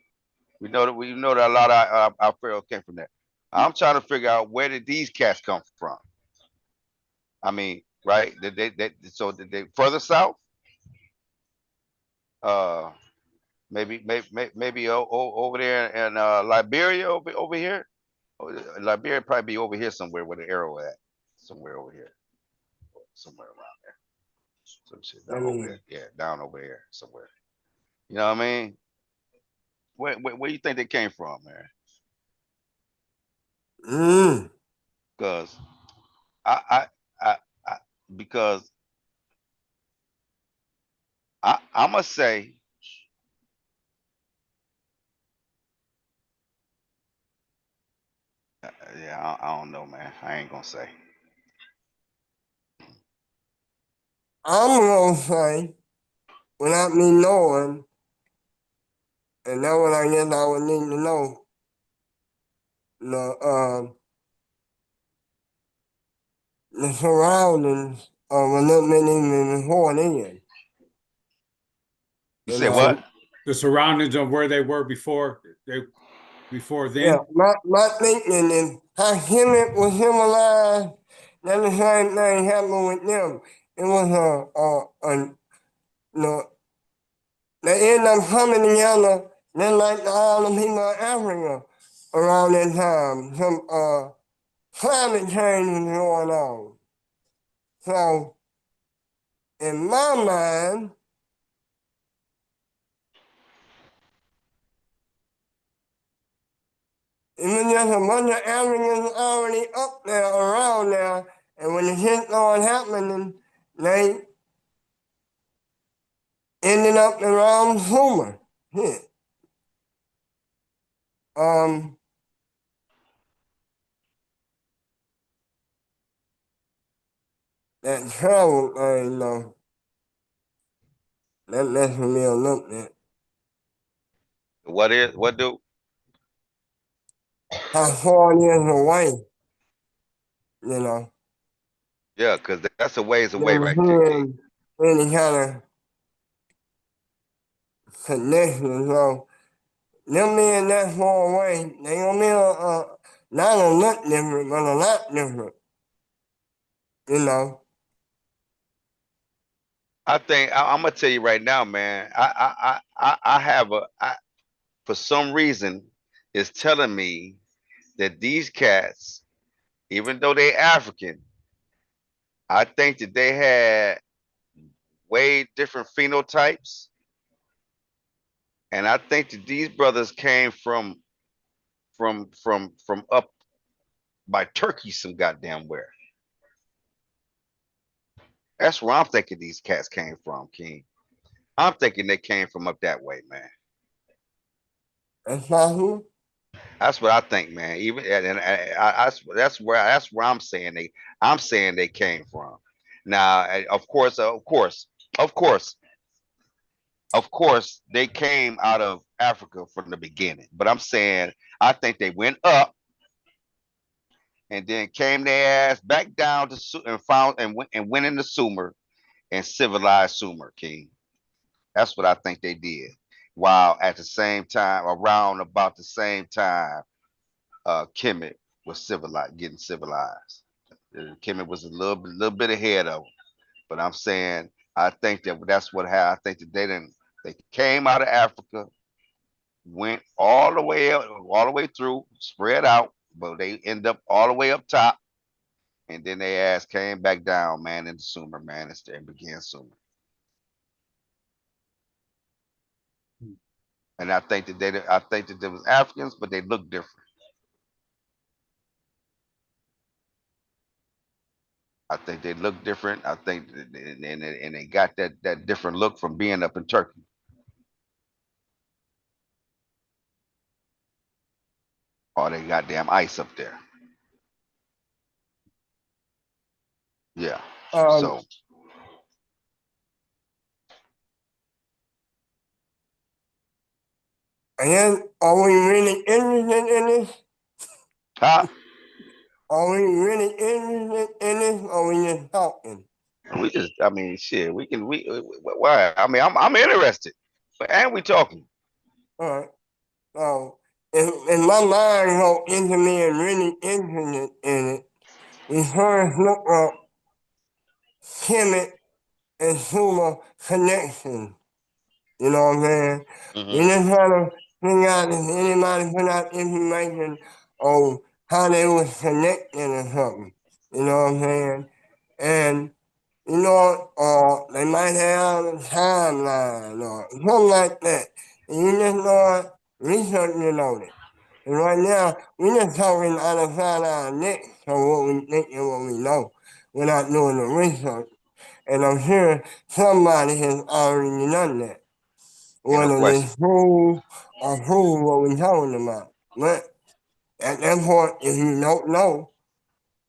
We know that a lot of our pharaohs came from there. I'm trying to figure out where did these cats come from? I mean, right? Did they further south? Uh, maybe over there in Liberia over here. Liberia probably be over here somewhere where the arrow at. Somewhere over here. Somewhere around there. Some shit I down over mean, here. Yeah, down over here somewhere. You know what I mean? Where you think they came from, man? mm, Because I because I must say, yeah, I don't know, man. I ain't gonna say. I'm gonna say, without me knowing, and that's what I guess I would need to know, the, the surroundings of a little bit even before then. You You said know, what? The surroundings of where they were before yeah, then. my thinking is how human was civilized, then the same thing happened with them. It was no, they end up coming together just like all the people of Africa around that time. Some climate change was going on. So in my mind, it was just a bunch of Africans already up there around there, and when the shit started happening, they ended up around Sumer. Shit. Um, that travel thing though, that messed with me a little bit. What do? How far it is away, you know, Yeah, because that's a ways away, than right there, King. hearing any kind of connection. So them being that far away, they gonna be not a lot different, but a lot different, you know. I think I'm gonna tell you right now, man. I have for some reason it's telling me that these cats, even though they African, I think that they had way different phenotypes. And I think that these brothers came from up by Turkey some goddamn where. That's where I'm thinking these cats came from, King. I'm thinking they came from up that way, man. That's not who. That's what I think, man. Even and that's where I'm saying they came from. Now, of course, they came out of Africa from the beginning. But I'm saying I think they went up and then came their ass back down to and found and went into Sumer and civilized Sumer, King. That's what I think they did. While at the same time, around about the same time, Kemet was civilized, getting civilized. Kemet was a little bit ahead of them. But I'm saying I think that's what happened. I think that they came out of Africa, went all the way through, spread out, but they end up all the way up top, and then they ass came back down, man, into Sumer, man, and began Sumer. And I think that there was Africans, but they look different. I think they look different. I think and they got that different look from being up in Turkey. All they goddamn ice up there. Yeah. So and are we really interested in this? huh? Are we really interested in this, or we just talking? We just, I mean, shit. Why? I mean, I'm interested, but and we talking. All right. So, in my mind, go into me and really interested in it, we first look up Kemet and Sumer connection. You know what I'm saying? We Mm-hmm. just trying to figure out if anybody put out information on how they was connected or something. You know what I'm saying? And you know, they might have a timeline or something like that. And you just start researching on it. And right now, we just talking out of our necks on what we think and what we know without doing the research. And I'm sure somebody has already done that. Ain't no Whether question. it's true or prove what we're talking about. But at that point, if you don't know,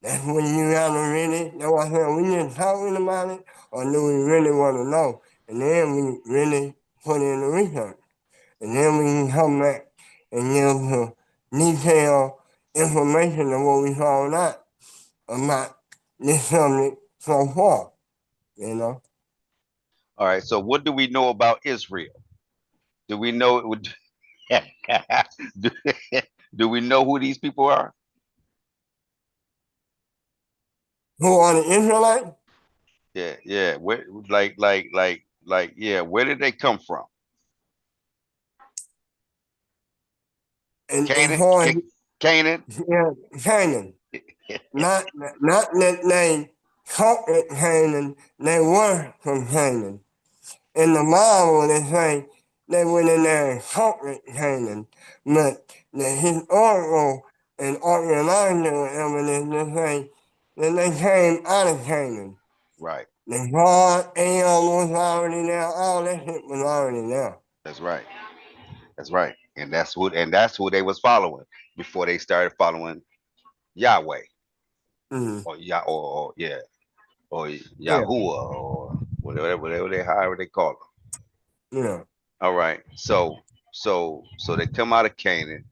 that's when you gotta really know what I'm saying. We just talking about it, or do we really want to know? And then we really put in the research. And then we can come back and give some detailed information of what we found out about this subject so far, you know? All right. So what do we know about Israel? Do we know it would? do, do we know who these people are? Who are the Israelites? Yeah, yeah. Where, yeah. Where did they come from? And as Canaan, far as Canaan. yeah, Canaan. Not that they conquered Canaan, they were from Canaan. In the Bible, they say they went in there and conquered Canaan, but the historical and archaeological evidence they say that they came out of Canaan. Right. The God, Am was already there, all that shit was already there. That's right. That's right. And that's who they was following before they started following Yahweh Mm-hmm. or yeah or Yeah, Yahuwah or however they call them. yeah. All right. So they come out of Canaan.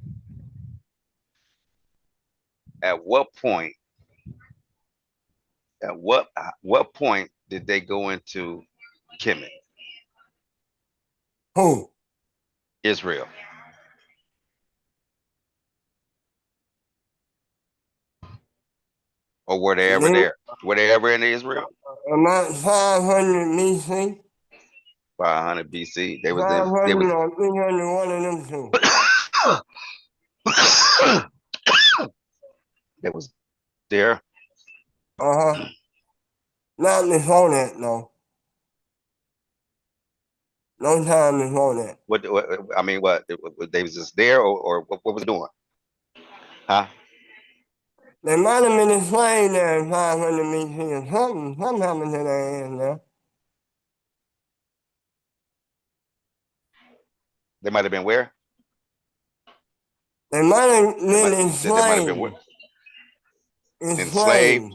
At what point? At what point did they go into Kemet, Who? Israel? Or were they ever They, there? Were they ever in Israel? about 500 BC, 500 BC. They was in. They 500 was. or 300, one of them two. that was there. Uh-huh. Not before that, no. No time before that. What I mean, what they was just there, or what was it doing? Huh? They might have been enslaved there in 500 BC or something. Something happened to their ass there. They might have been where? They might have They been might. You said they might have been where? enslaved. Enslaved Enslaved.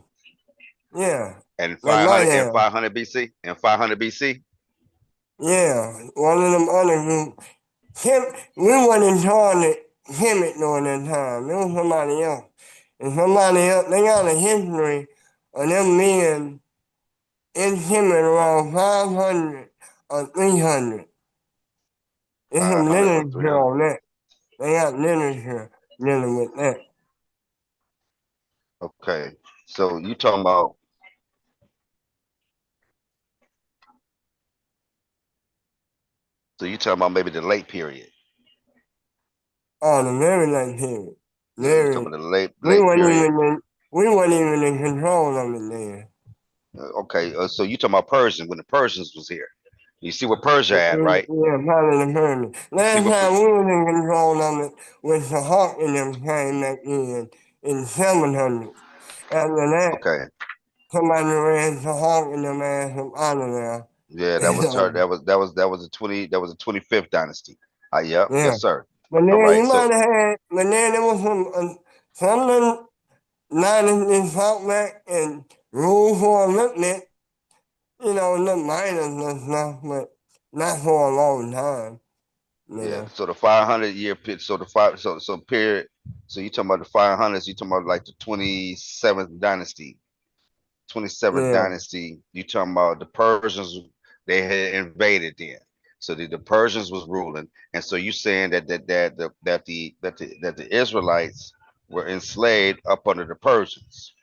Yeah. in They might 500 have. 500 BC. In 500 BC. Yeah. One of them other groups. We wasn't trying to Kemet during that time. It was somebody else. And somebody else, they got a history of them being in Kemet around 500 or 300. There's some 500 or literature 300. on that. They got literature dealing with that. Okay. So you talking about? So you talking about maybe the late period? Oh, the very late period. Yeah, you talking Very. about the late We late weren't period. even in, we weren't even in control of it then. Okay. So you talking about Persian when the Persians was here? You see where Persia at, right? Yeah, probably the Persian. You see Last what? time we was in control of it was the Hawk and them came back in 700. After that, Okay. somebody ran the Hawk and them ass up out of there. Yeah, that was that was a 25th dynasty. Yep, Yeah. yes, sir. But All then right. you So might have had, but then there was some of them dynasties fought back and ruled for a little bit, the minors and stuff, but not for a long time, you yeah, know. so the 500 year pit, so the five, so period. So you talking about the 500s? You talking about like the 27th dynasty? 27th Yeah. dynasty. You talking about the Persians? They had invaded then. So the Persians was ruling, and so you saying that the Israelites were enslaved up under the Persians.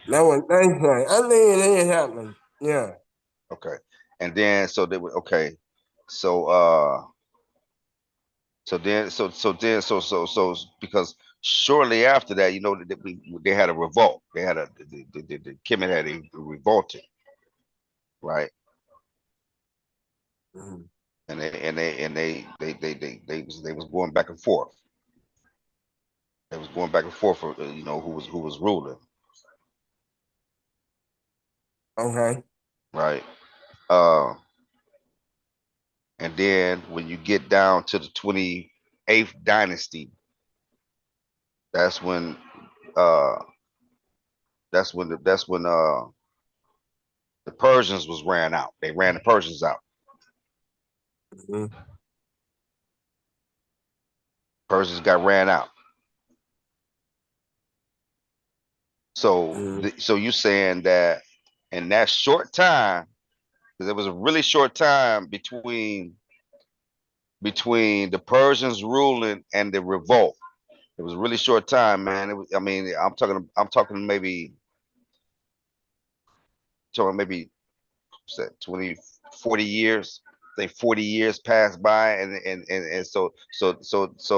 That was they say. I think it did happen. Yeah. Okay, and then so they were okay. So so because shortly after that, they had a revolt. They had the Kemet had a revolted, right? Mhm. And they was going back and forth. They was going back and forth for who was ruling, Okay. right? Uh, and then when you get down to the 28th dynasty, that's when uh the Persians was ran out. They ran the Persians out. Mhm. Persians got ran out. So, Mhm. so you saying that in that short time, because it was a really short time between the Persians ruling and the revolt. It was a really short time, man. It was, I mean, I'm talking maybe what's that, 20, 40 years. I think 40 years passed by, and so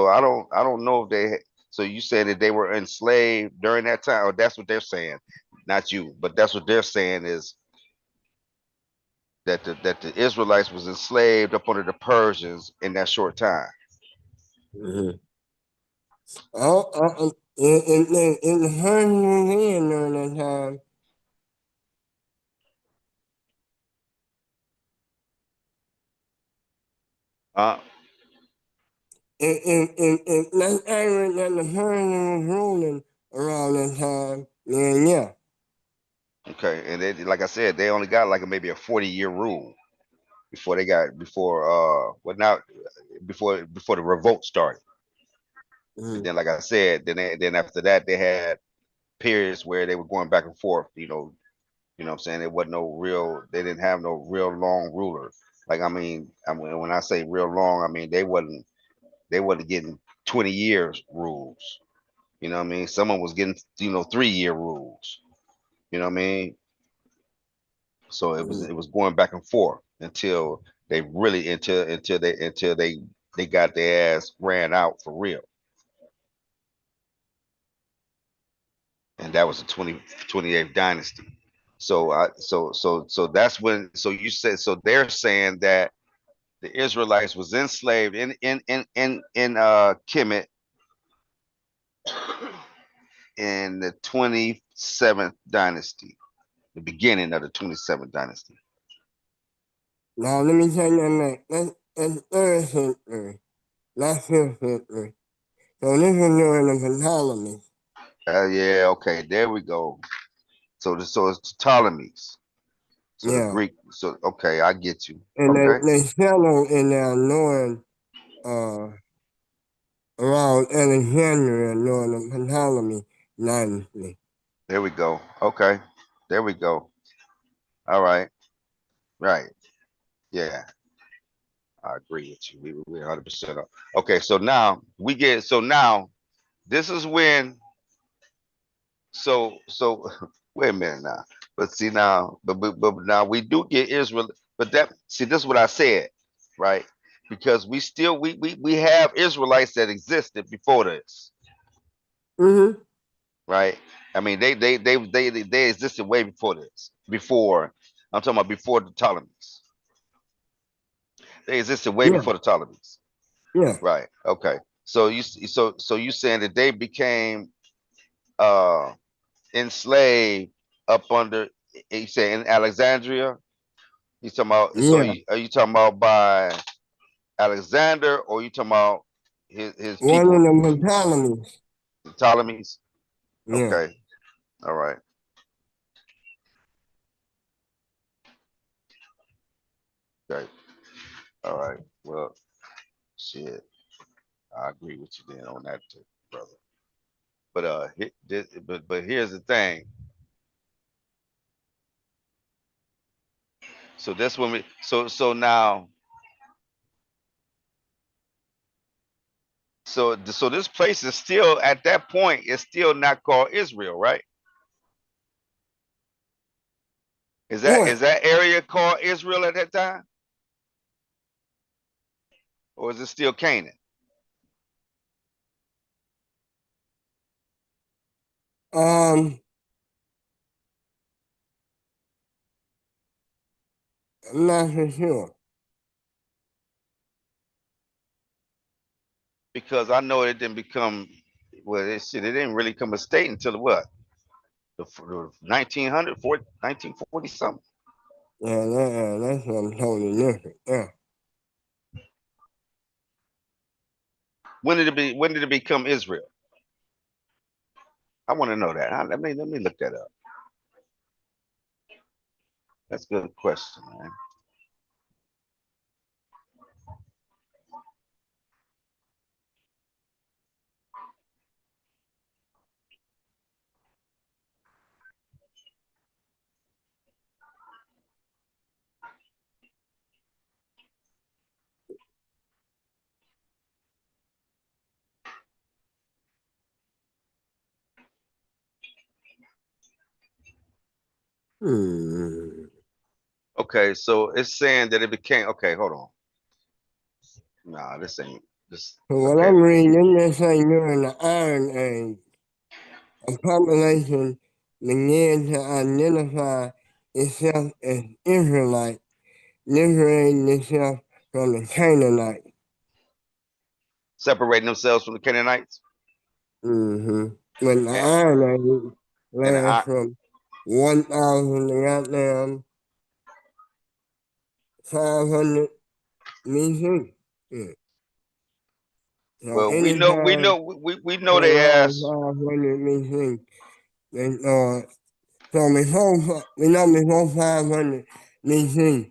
I don't know if they. So you said that they were enslaved during that time, or that's what they're saying, not you, but that's what they're saying is that the Israelites was enslaved up under the Persians in that short time. Mhm. In the Persian was in during that time. Uh, If that's accurate that the Persian was ruling around that time, then yeah. okay, and they, like I said, they only got like maybe a 40-year rule before the revolt started. And Mhm. then, like I said, then after that they had periods where they were going back and forth. What I'm saying, it wasn't no real. They didn't have no real long ruler. Like I mean, when I say real long, I mean they wasn't getting 20 years rules. You know what I mean? Someone was getting 3-year rules. You know what I mean? So it was Mhm. it was going back and forth until they really until they got their ass ran out for real. and that was the 28th dynasty. So so that's when, so you said, so they're saying that the Israelites was enslaved in Kemet in the 27th dynasty, the beginning of the 27th dynasty. Now let me tell you that that's third century, not fifth century. So this is during the Ptolemy. Yeah, okay, there we go. So it's Ptolemies. So the Yeah. Greek. So okay, I get you. And Okay, they settled in their northern around Alexandria during the Ptolemy dynasty. there we go. Okay, there we go. All right, right. Yeah, I agree with you. We 100% up. Okay, so now we get. So now this is when. So wait a minute now. But see now, but now we do get Israel. But that, see, this is what I said, right? Because we still we have Israelites that existed before this, Mm-hmm. right? I mean, they existed way before this. Before, I'm talking about before the Ptolemies. They existed way Yeah, before the Ptolemies. yeah, Right. Okay. So you saying that they became uh enslaved up under, you say, in Alexandria? You talking about, so yeah. are you talking about by Alexander, or you talking about his One people, of the Ptolemies. the Ptolemies? Yeah. Okay. All right. Okay. All right. Well, shit. I agree with you then on that too, brother. But but here's the thing. So that's when we, so now, so this place is still, at that point, it's still not called Israel, right? Is What? that area called Israel at that time, or is it still Canaan? I'm not for sure. Because I know it didn't become, well, it didn't really become a state until what, the 1900, 1940 something. Yeah, that's something totally different. Yeah. When did it become Israel? I want to know that. Let me look that up. That's a good question, man. Hmm. Okay, so it's saying that it became, okay, hold on. Nah, this ain't this. So what Okay, I'm reading, they say during the Iron Age, a population began to identify itself as Israelite, liberating itself from the Canaanite. separating themselves from the Canaanites, Mm-hmm. When the and Iron Age and lasts from 1,000 to goddamn 500 BC. Yeah. So well, anytime we know from they around asked. 500 BC, they so we know before 500 BC,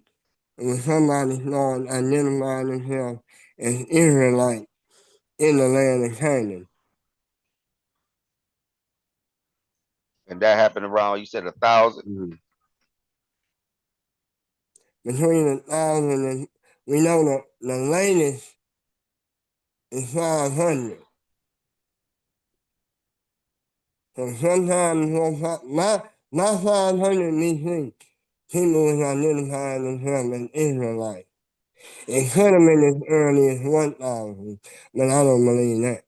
when somebody started identifying themselves as Israelite in the land of Canaan. And that happened around, you said, 1,000. Mhm. Between 1,000 and we know the latest is 500. So sometime before my 500 BC, people was identifying themselves as Israelite. It could have been as early as 1,000, but I don't believe that.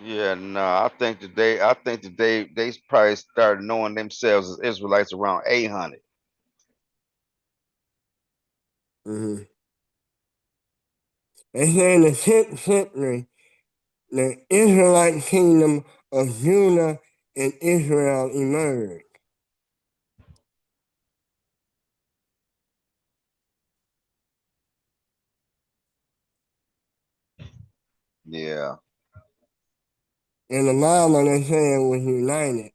Yeah, no, I think that they probably started knowing themselves as Israelites around 800. Mm-hmm. They say in the 10th century, the Israelite kingdom of Judah and Israel emerged. Yeah, In the Bible, they say it was united.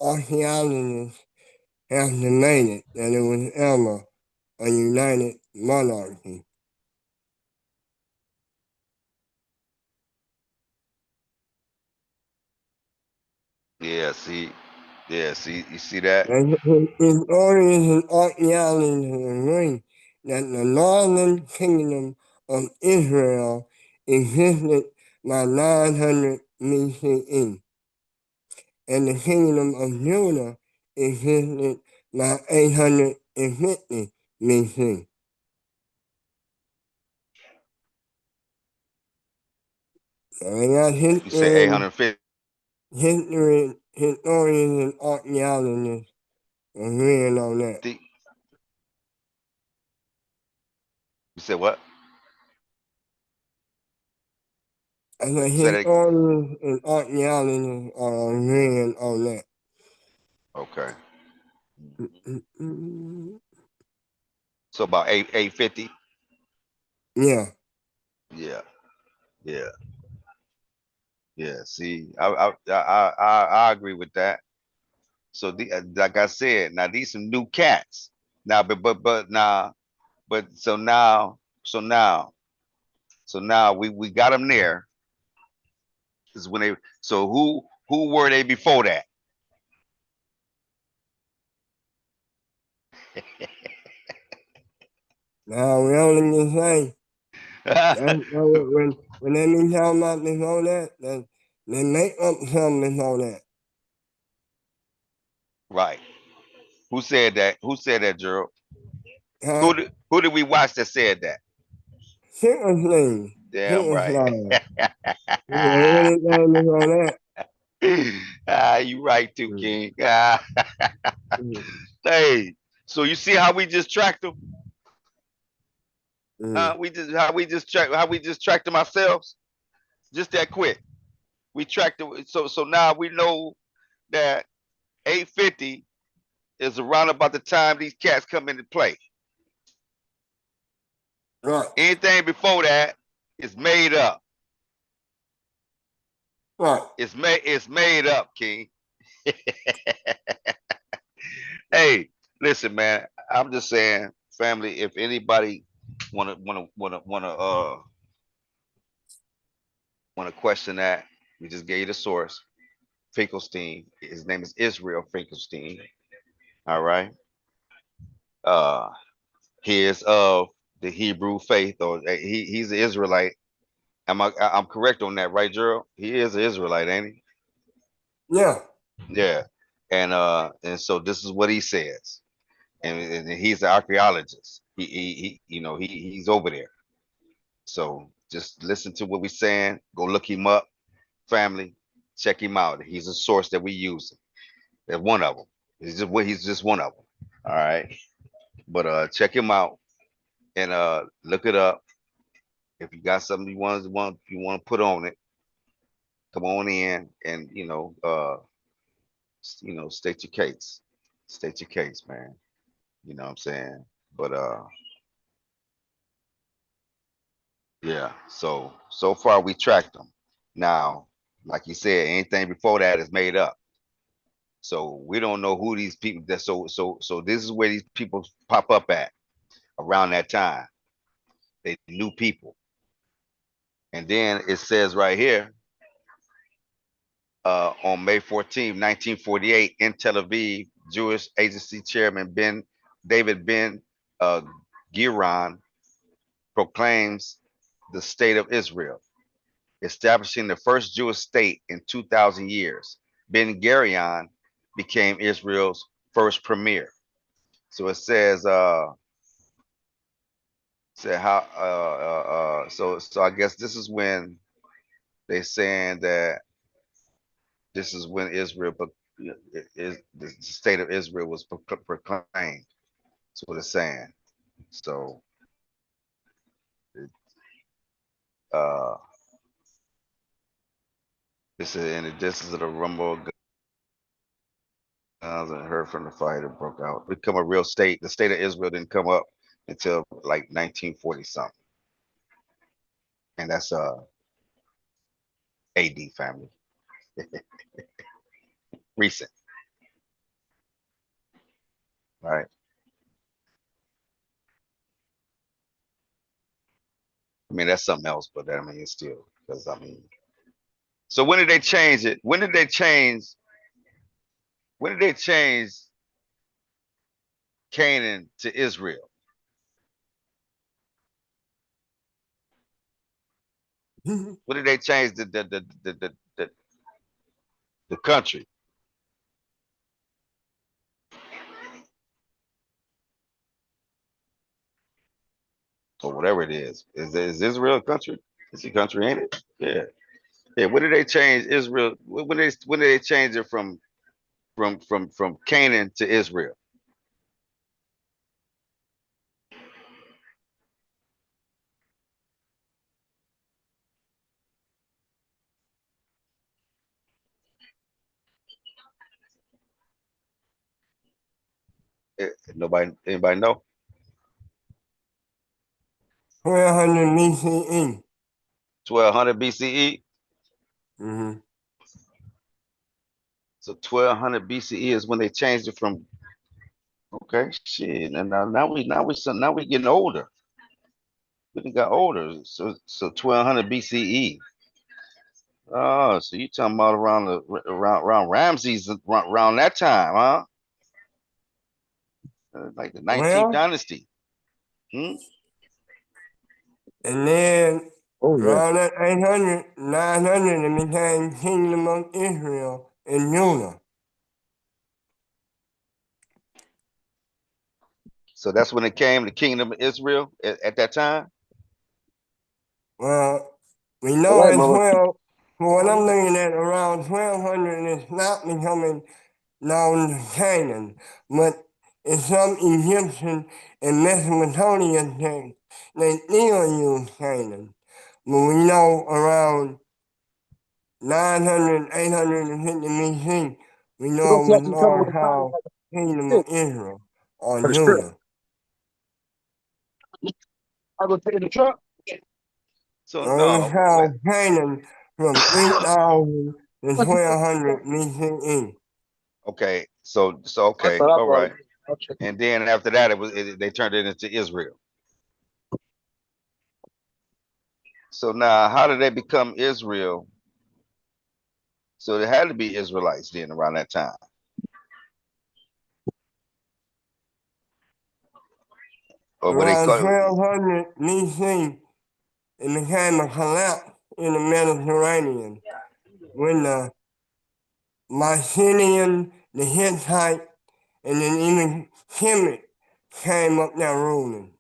Archaeologists have debated that it was ever a united monarchy. yeah. See, you see that? And historians and archaeologists agree that the northern kingdom of Israel existed by 900 BCE, and the kingdom of Judah existed by 850 BC. So we got You say 850. historians and archaeologists agreeing on that. You said what? I said Say that. historians and archaeologists are agreeing on that. Okay. Mm-mm. So about 850. Yeah, Yeah, yeah, yeah. See, I agree with that. So like I said, now these some new cats. Now, but now, but so now we got them there. Is when they. So who were they before that? now we only can say that when they be talking about before that, that they make up something before that. Right. Who said that? Who said that, Gerald? Huh? Who did we watch that said that? Seriously, Damn right. seriously. Yeah, anything before that. You right too, Mm, King. mm, Hey, so you see how we just tracked them? mm. How we just tracked them ourselves? Just that quick. We tracked them. So now we know that 850 is around about the time these cats come into play. Right, Anything before that is made up. right. It's made up, King. Hey, listen, man. I'm just saying, family. If anybody wanna question that, we just gave you the source. Finkelstein. His name is Israel Finkelstein. All right. Uh, he is of the Hebrew faith, or he's an Israelite. I'm correct on that, right, Gerald? He is an Israelite, ain't he? Yeah, Yeah. And so this is what he says, and he's an archaeologist. He's over there. So just listen to what we're saying. Go look him up, family. Check him out. He's a source that we use. There's one of them. He's just one of them. All right. But check him out and look it up. If you got something you want to put on it, come on in and state your case. State your case, man. You know what I'm saying? But yeah. So far we tracked them. Now, like you said, anything before that is made up. So we don't know who these people that so this is where these people pop up at around that time. They new people. And then it says right here, on May 14th, 1948, in Tel Aviv, Jewish Agency Chairman David Ben uh, Giron proclaims the State of Israel, establishing the first Jewish state in 2,000 years. Ben Gurion became Israel's first premier. So it says, how, so I guess this is when they're saying that This is when Israel, is the state of Israel was proclaimed. That's what it's saying. So, uh, this is in the distance of the rumble of guns and heard from the fire that broke out. Become a real state. The state of Israel didn't come up until like 1940 something, and that's AD family, recent, right? I mean that's something else, but I mean it's still because I mean. So when did they change it? When did they change? When did they change Canaan to Israel? When did they change the country or whatever it is? Is Israel a country? It's a country, ain't it? Yeah. Yeah. When did they change Israel? When did they change it from Canaan to Israel? Nobody, anybody know? 1200 BCE. 1200 BCE. Mm-hmm. So 1200 BCE is when they changed it from. Okay, shit. And now we getting older. We done got older. So 1200 BCE. Oh, so you talking about around Ramses around that time, huh? Like the 19th Well, dynasty. Hmm? and then Oh yeah. around that 800, 900, it became Kingdom of Israel in Judah. So that's when it came, the kingdom of Israel at that time. Well, we All know right, as mama. well, for what I'm looking at, around 1200, it's not becoming known to Canaan, but in some Egyptian and Mesopotamian texts, they still use Canaan. But we know around 900, 850 BC, we You know gonna it was tell me coming with Lord a car called like Kingdom this of Israel or for the strip. Judah. I go take the truck. So Or it was no, called Canaan from 3000 to 1200 BCE. okay. So I okay, thought I all brought right. it. I'll check. And then after that, they turned it into Israel. So now, how did they become Israel? So there had to be Israelites then around that time. Or what they Around call 1200 BC, it became a collapse in the Mediterranean when the Mycenaean, the Hittite, and then even Kemet came up there ruling.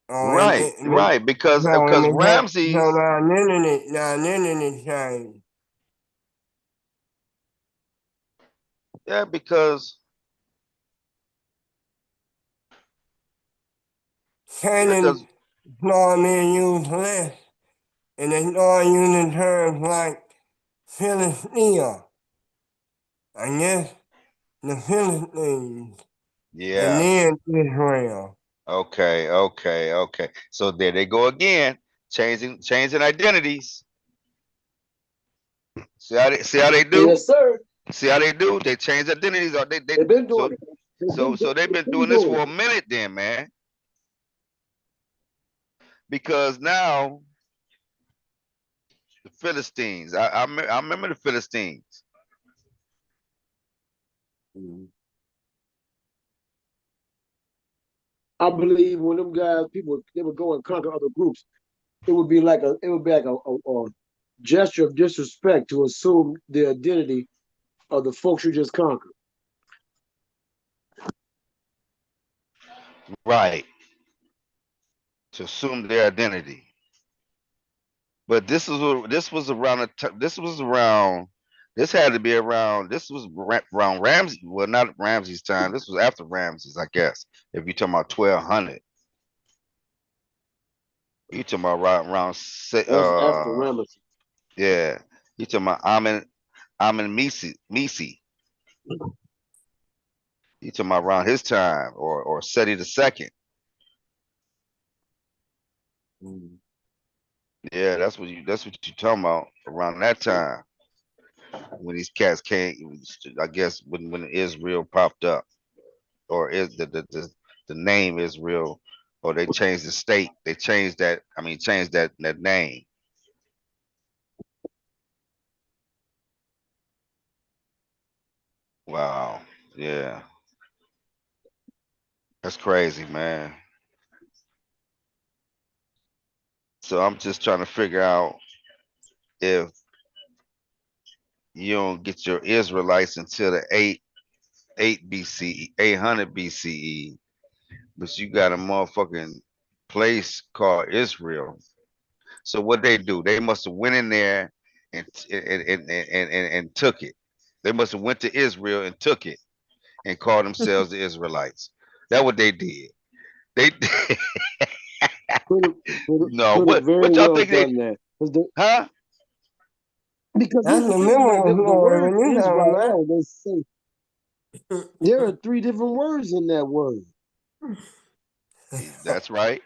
Oh, right, right, because so Ramses, the identity changed. yeah, because yeah, Canaan because started being used less, and they started using terms like Philistia, I guess, the Philistines, and yeah, then Israel. okay. So there they go again, changing identities. See how they do? Yes, sir. See how they do? They change identities, or they They've been doing so it. they've been They've been doing this doing for a it. minute, then, man. Because now the Philistines, I remember the Philistines. Mhm. I believe when them guys, people, they would go and conquer other groups, it would be like a gesture of disrespect to assume the identity of the folks you just conquered. Right, to assume their identity. But this was around this was around this had to be around this was around Ramsey, well, not Ramsey's time. This was after Ramsey's, I guess. If you're talking about 1200, you talking about around That's after Ramesses. yeah. You talking about Amin Misi. You talking about around his time, or Seti the second. Mm. Yeah, that's what you talking about around that time when these cats came. I guess when Israel popped up, or is the name Israel, or they changed the state. They changed that. I mean, changed that name. Wow. Yeah, that's crazy, man. So I'm just trying to figure out if you don't get your Israelites until the 8 BCE, 800 BCE, but you got a motherfucking place called Israel. So what they do? They must have went in there and took it. They must have went to Israel and took it and called themselves the Israelites. That's what they did. They Could have, no, could have very what y'all well think they, done that. huh? Because That's here's the the thing, man. middle of The Florida word when you down Israel, they say there are three different words in that word. That's right.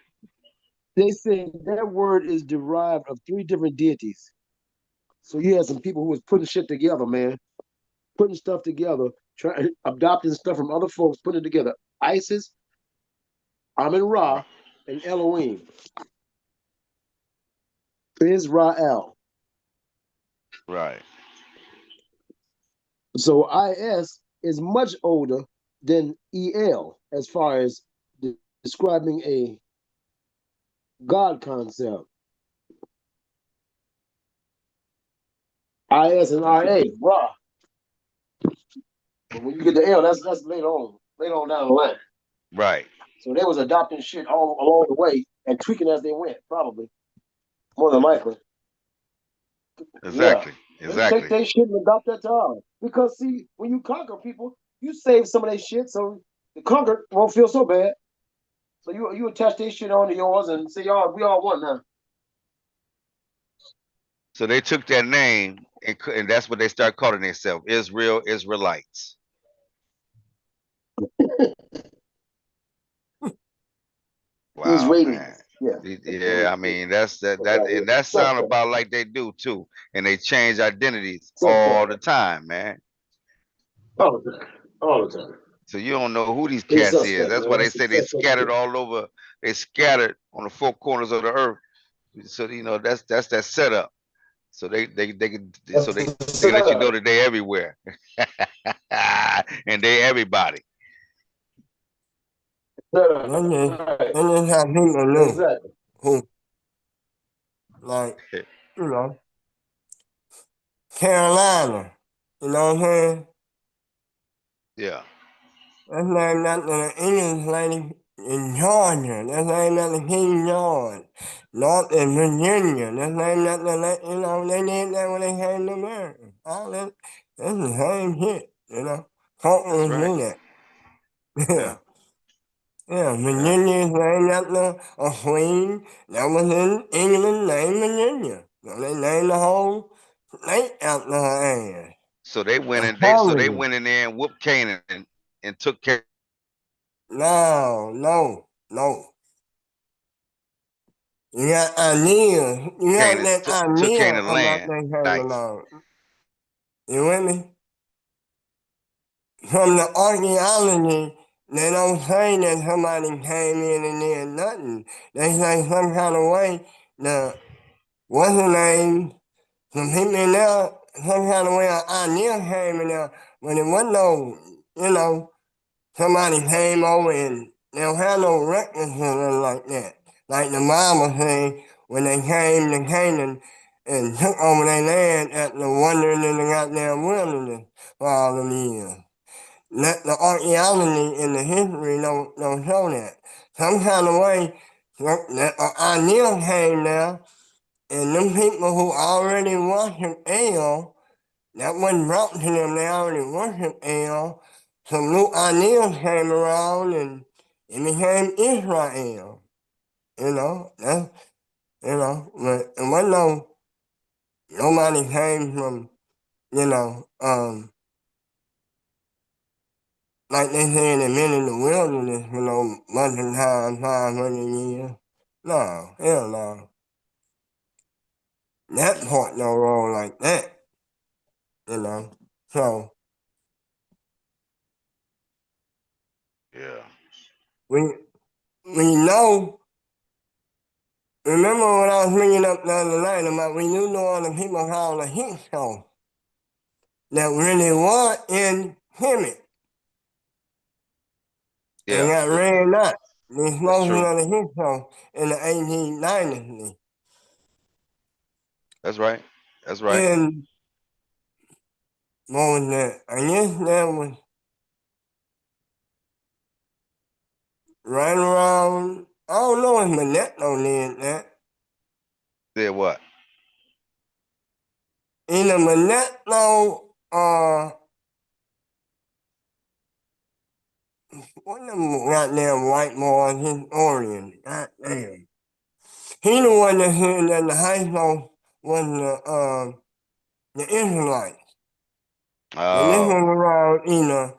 They say that word is derived of three different deities. So you had some people who was putting shit together, man, putting stuff together, trying adopting stuff from other folks, putting it together. Isis, Amun Ra, Right. and Elohim. Israel. Right. So IS is much older than EL as far as describing a God concept. IS and RA, Ra. But when you get the L, that's later on down the line. Right. So they was adopting shit all along the way and tweaking as they went, probably more than likely. Yeah, Exactly. they take Exactly. their shit and adopt that to ours. Because see, when you conquer people, you save some of their shit, so the conquered won't feel so bad. So you attach their shit onto yours and say, "Y'all, we all one now." So they took that name and that's what they start calling themselves, Israel Israelites. Wow, man. Israelis, yeah. Yeah, I mean that and that sound about like they do too. And they change identities all the time, man. All the time, all the time. So you don't know who these They cats is. suspect, That's why man. they That's a say they suspect scattered shit. all over. They scattered on the four corners of the earth. So that's that setup. So they can so That's a they let you know setup. that they everywhere. And they everybody. Setup. and then Right. and then have people new Exactly. who like, you know, Carolina. You know what I'm saying? Yeah, That's named after the English lady in Georgia. That's named after King George. North in Virginia. That's named after they did that when they came to America. All that, that's the same shit, you know. that's Conquerors right. do that. Yeah, Yeah. Yeah, yeah. Virginia is named after a queen that was in England named Virginia. So they named the whole state after her ass. So they went I'm in telling you. in there and whooped Canaan and took No, no, no. You got ideas. You got Canaan that took idea Canaan about land. that came Nice. along. You with me? From the archaeology, they don't say that somebody came in and did nothing. They say some kind of way the what's the name? Some people in there, some kind of way an idea came in there, but it wasn't no, you know, somebody came over and they don't have no records or nothing like that. Like the Bible say, when they came to Canaan and took over their land after wandering in the goddamn wilderness for all them years. The archaeology and the history don't show that. Some kind of way, an idea came there And them people who already worship El, that wasn't brought to them, they already worship El. Some new ideas came around and it became Israel. That's, but it wasn't nobody came from, like they said, they've been in the wilderness, much of time, 500 years. No, hell no. That part don't roll like that, you know. So Yeah. we we know. Remember when I was bringing up the other night about we knew no other people called the Hicks that really were in Kemet and Yeah. got ran up. The That's explosion true. of the Hicks in the 1890s. That's right. That's right. And what was that? I guess that was right around, I don't know if Manetto did that. Did what? Either Manetto or one of them goddamn white boys, historian. Goddamn. He the one that said that the high school was the Israelites. And this was Oh, around either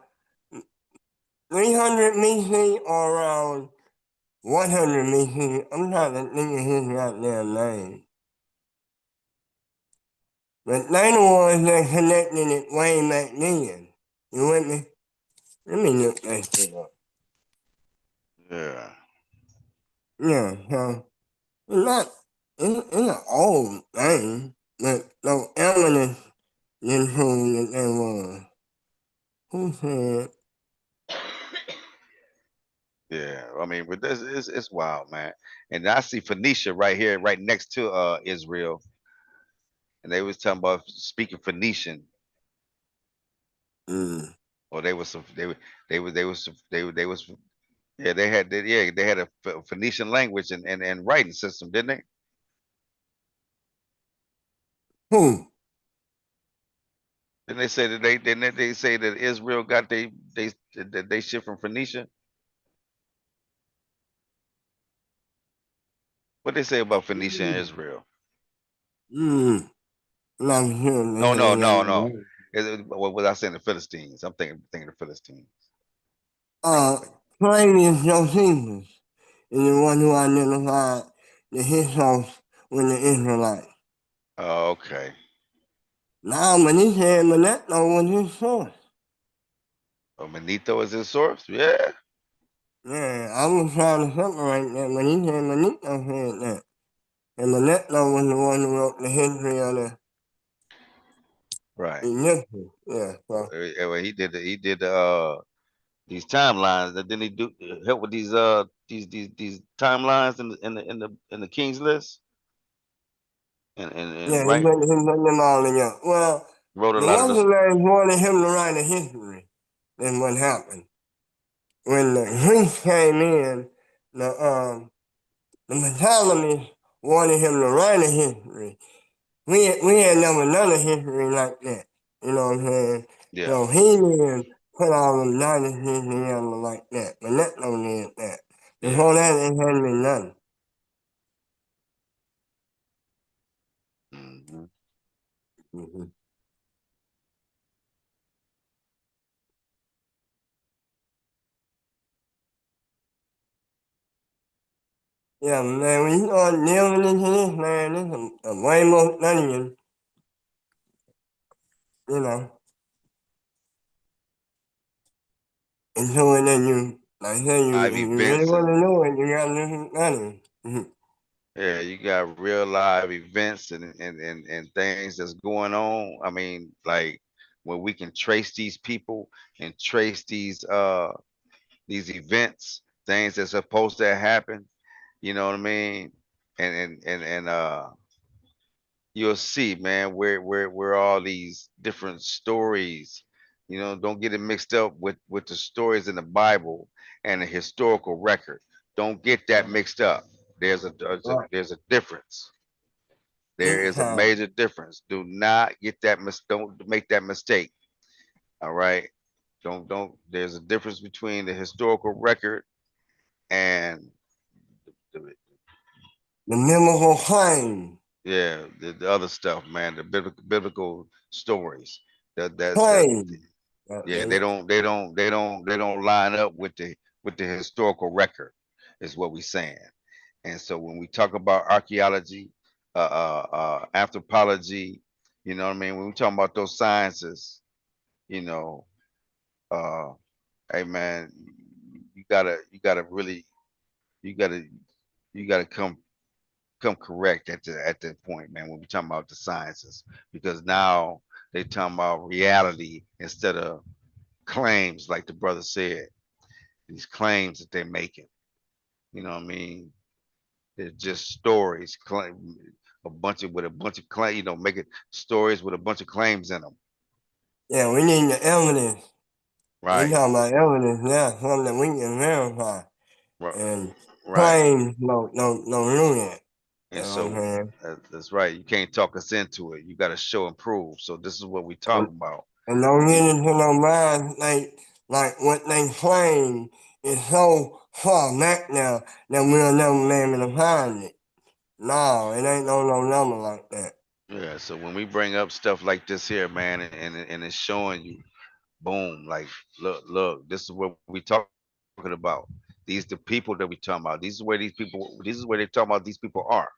300 BC or around 100 BC. I'm trying to think of his goddamn name. But they the ones that connected it way back then. You with me? Let me look that shit up. yeah. Yeah, so it's not, it's an old thing, but no evidence didn't prove that there was. Who said, Yeah. I mean, but this is it's wild, man. And I see Phoenicia right here, right next to Israel. And they was talking about speaking Phoenician. mm, Or they was some they was yeah, they had a Phoenician language and writing system, didn't they? who? Didn't they say that they say that Israel got they shit from Phoenicia? What they say about Phoenicia and Mm, Israel? not sure they No, had no, they got no, no no. way. What was I saying? The Philistines. I'm thinking the Philistines. Uh, Flavius Josephus is the one who identified the Hyksos with the Israelites. Oh, okay. Now, when he said Manetto was his source. Oh, Manito is his source. Yeah. Yeah, I was trying to separate that when he said Manetto said that. And Manetto was the one who wrote the history of the Right. Egyptians. Yeah, so, Well, he did these timelines. Didn't he do help with these timelines in the King's List yeah, and right he put them all together. Well, wrote a the lot of Western this. names wanted him to write a history. Then what happened? When the Greeks came in, the Ptolemies wanted him to write a history. We had never done a history like that. You know what I'm saying? Yeah. So he didn't put all them dynasties together like that. But that don't did that. Yeah. Before that, it hadn't been done. Hmm. Mm-hmm. Yeah, man, when you start delving into this, man, this is a way more studying, you know, into it than you, like I say, Live if you really events want and to know it, you gotta do some studying. Mm-hmm. yeah, you got real live events and things that's going on. I mean, like when we can trace these people and trace these events, things that's supposed to happen. You know what I mean? And you'll see, man, where all these different stories, don't get it mixed up with the stories in the Bible and the historical record. Don't get that mixed up. There's a Right. there's a difference. There big is a time. major difference. Do not get that don't make that mistake. All right. Don't there's a difference between the historical record and the, The biblical claim. yeah, the other stuff, man, the biblical stories. That Claim. yeah, Damn it. they don't line up with the historical record, is what we're saying. And so when we talk about archaeology, anthropology, you know what I mean? When we talk about those sciences, you know, uh, hey man, you gotta really you gotta you gotta come correct at that point, man. When we talking about the sciences, because now they talking about reality instead of claims, like the brother said. These claims that they're making, you know what I mean? They're just stories, claim a bunch of claim, making stories with a bunch of claims in them. Yeah, we need the evidence. We Right, talking about evidence now, something that we can verify. right, And right. claims no do that. You And know what I'm so saying? that's right. You can't talk us into it. You got to show and prove. So this is what we talk And, about. and don't You, get into no mind like what they claim is so far back now that we'll never be able to find it. No, it ain't no number like that. yeah. So when we bring up stuff like this here, man, and it's showing you, boom, like look, this is what we talking about. These the people that we talking about. These is where these people. This is where they talking about. These people are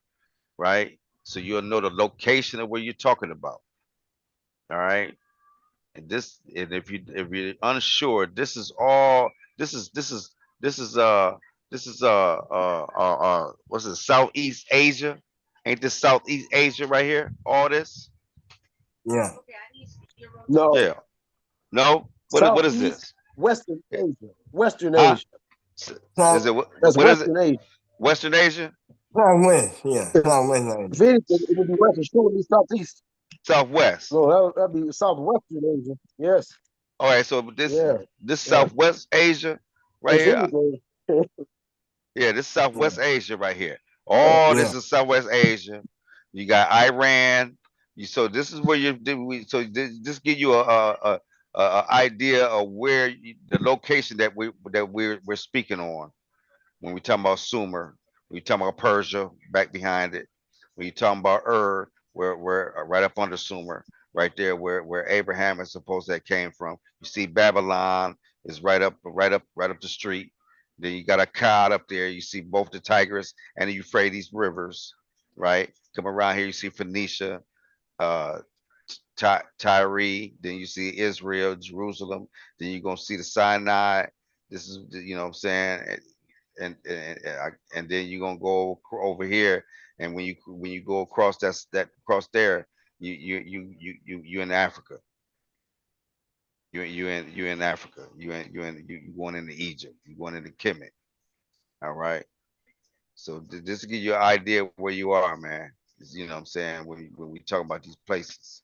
right. So you'll know the location of where you're talking about. All right. And if you're unsure, this is all. This is this is this is this is what's it? Southeast Asia. Ain't this Southeast Asia right here? All this? Yeah. Okay, I need your road. No, Yeah. No. What is Southeast, this? Western Eh, Asia, Western Huh? Asia. Is So it That's what is it? Western Asia. Western Asia? Southwest, yeah, Southwest If Asia. anything, it would be Western. Sure, would be Southeast. Southwest. No, that'd be Southwestern Asia. Yes. All right. So Yeah. this Yeah. Southwest Asia right If here. anything. Yeah, this is Yeah, Southwest Asia right here. Yeah. All yeah, this is Southwest Asia. You got Iran. So this is where so this give you a idea of where the location we're speaking on when we talking about Sumer. When you talking about Persia back behind it. When you talking about where right up under Sumer, right there where Abraham is supposed to have came from. You see Babylon is right up the street. Then you got Akkad up there. You see both the Tigris and the Euphrates rivers, right? Come around here, you see Phoenicia, uh, Tyre. Then you see Israel, Jerusalem. Then you're gonna see the Sinai. This is, what I'm saying, and then you're gonna go over here, and when you go across that across there, you in Africa. You in Africa. You going into Egypt. You going into Kemet. All right. So just to give you an idea of where you are, man. You know what I'm saying, when we talk about these places.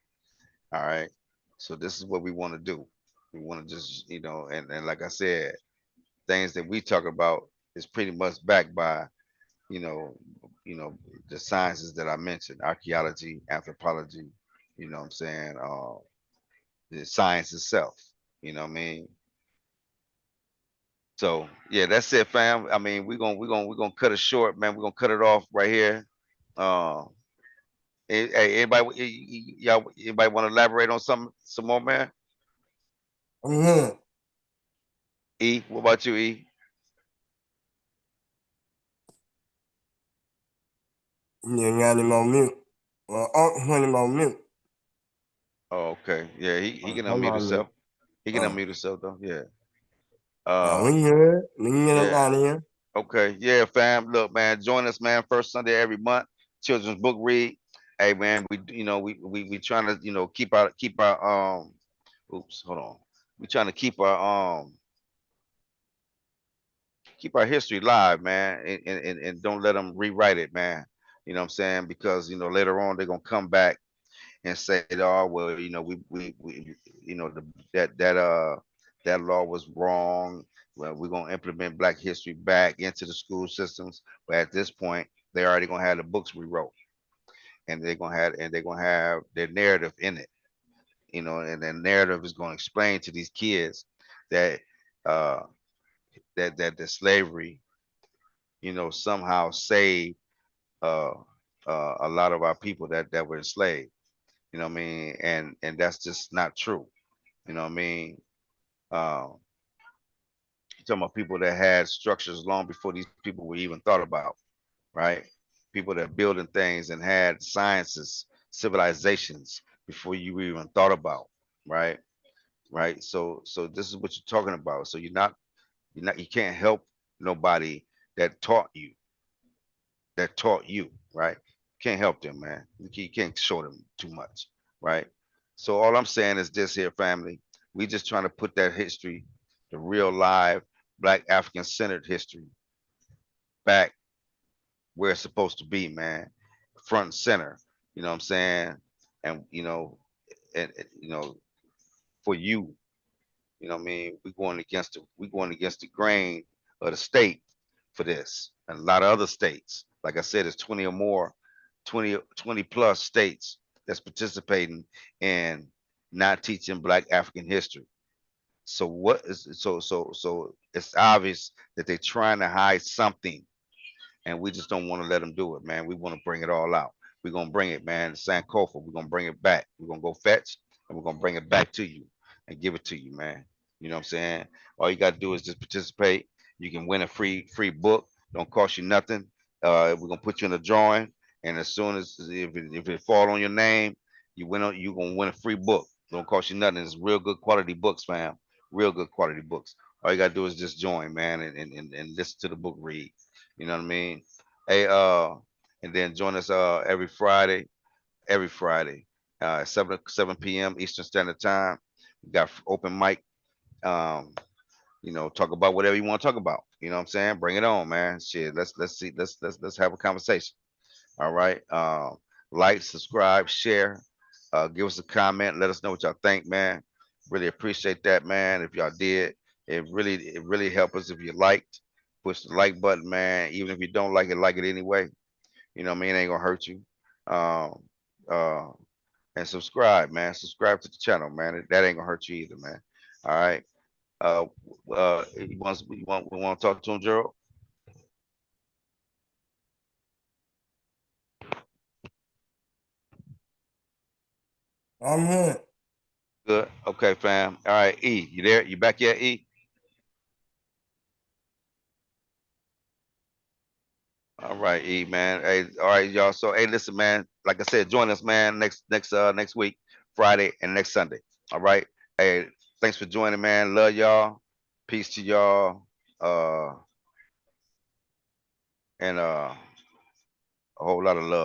All right. So this is what we want to do. We want to just, and like I said, things that we talk about is pretty much backed by, you know, the sciences that I mentioned, archaeology, anthropology, you know what I'm saying, the science itself. You know what I mean? So yeah, that's it, fam. I mean, we're gonna cut it short, man. We're gonna cut it off right here. Uh, hey, y'all, anybody want to elaborate on some more, man? I'm good. E, what about you, E? You got him on mute. Well, put him on mute. Oh, okay. Yeah, he can Hold unmute on a himself. minute. He can Oh, unmute himself though. Yeah. we good. We can get up Yeah. out of here. Okay. Yeah, fam. Look, man, join us, man. First Sunday every month. Children's book read. Hey, man, we trying to keep our oops, hold on. We trying to keep our history live, man, and don't let them rewrite it, man. You know what I'm saying? Because later on they're gonna come back and say, oh well, we that law was wrong. Well, we're gonna implement Black History back into the school systems, but at this point, they already gonna have the books rewrote, and they're gonna have their narrative in it, and the narrative is going to explain to these kids that uh that the slavery, somehow saved uh a lot of our people that were enslaved. You know what I mean? And that's just not true. You know what I mean? Um, you're talking about people that had structures long before these people were even thought about, right? People that building things and had sciences, civilizations before you even thought about, right? Right. So this is what you're talking about. So you can't help nobody that taught you, right? Can't help them, man. You can't show them too much, right? So all I'm saying is this here, family. We just trying to put that history, the real live Black African centered history, back where it's supposed to be, man, front and center. You know what I'm saying? And and for you, you know what I mean? We going against the grain of the state for this, and a lot of other states. Like I said, it's 20 or more, 20 plus states that's participating in not teaching Black African history. So what is so it's obvious that they're trying to hide something, and we just don't want to let them do it, man. We want to bring it all out. We're gonna bring it, man. Sankofa. We're gonna bring it back. We're gonna go fetch, and we're gonna bring it back to you and give it to you, man. You know what I'm saying? All you gotta do is just participate. You can win a free book. Don't cost you nothing. We're gonna put you in a drawing, and as soon as if it fall on your name, you gonna win a free book. Don't cost you nothing. It's real good quality books, fam. Real good quality books. All you gotta do is just join, man, and listen to the book read. You know what I mean? Hey, and then join us every Friday, 7 p.m. Eastern Standard Time. We got open mic. Um, talk about whatever you want to talk about. You know what I'm saying? Bring it on, man. Shit, let's see, let's have a conversation. All right. Like, subscribe, share, give us a comment, let us know what y'all think, man. Really appreciate that, man. If y'all did, it really help us if you liked. Push the like button, man. Even if you don't like it anyway. You know what I mean? It ain't gonna hurt you. Um, uh, and subscribe, man. Subscribe to the channel, man. That ain't gonna hurt you either, man. All right. Uh, we want to talk to him, Gerald? I'm here. Good. Okay, fam. All right, E, you there? You back yet, E? All right, E, man. Hey, all right, y'all. So, hey, listen, man. Like I said, join us, man. Next week, Friday and next Sunday. All right. Hey, thanks for joining, man. Love y'all. Peace to y'all. And a whole lot of love.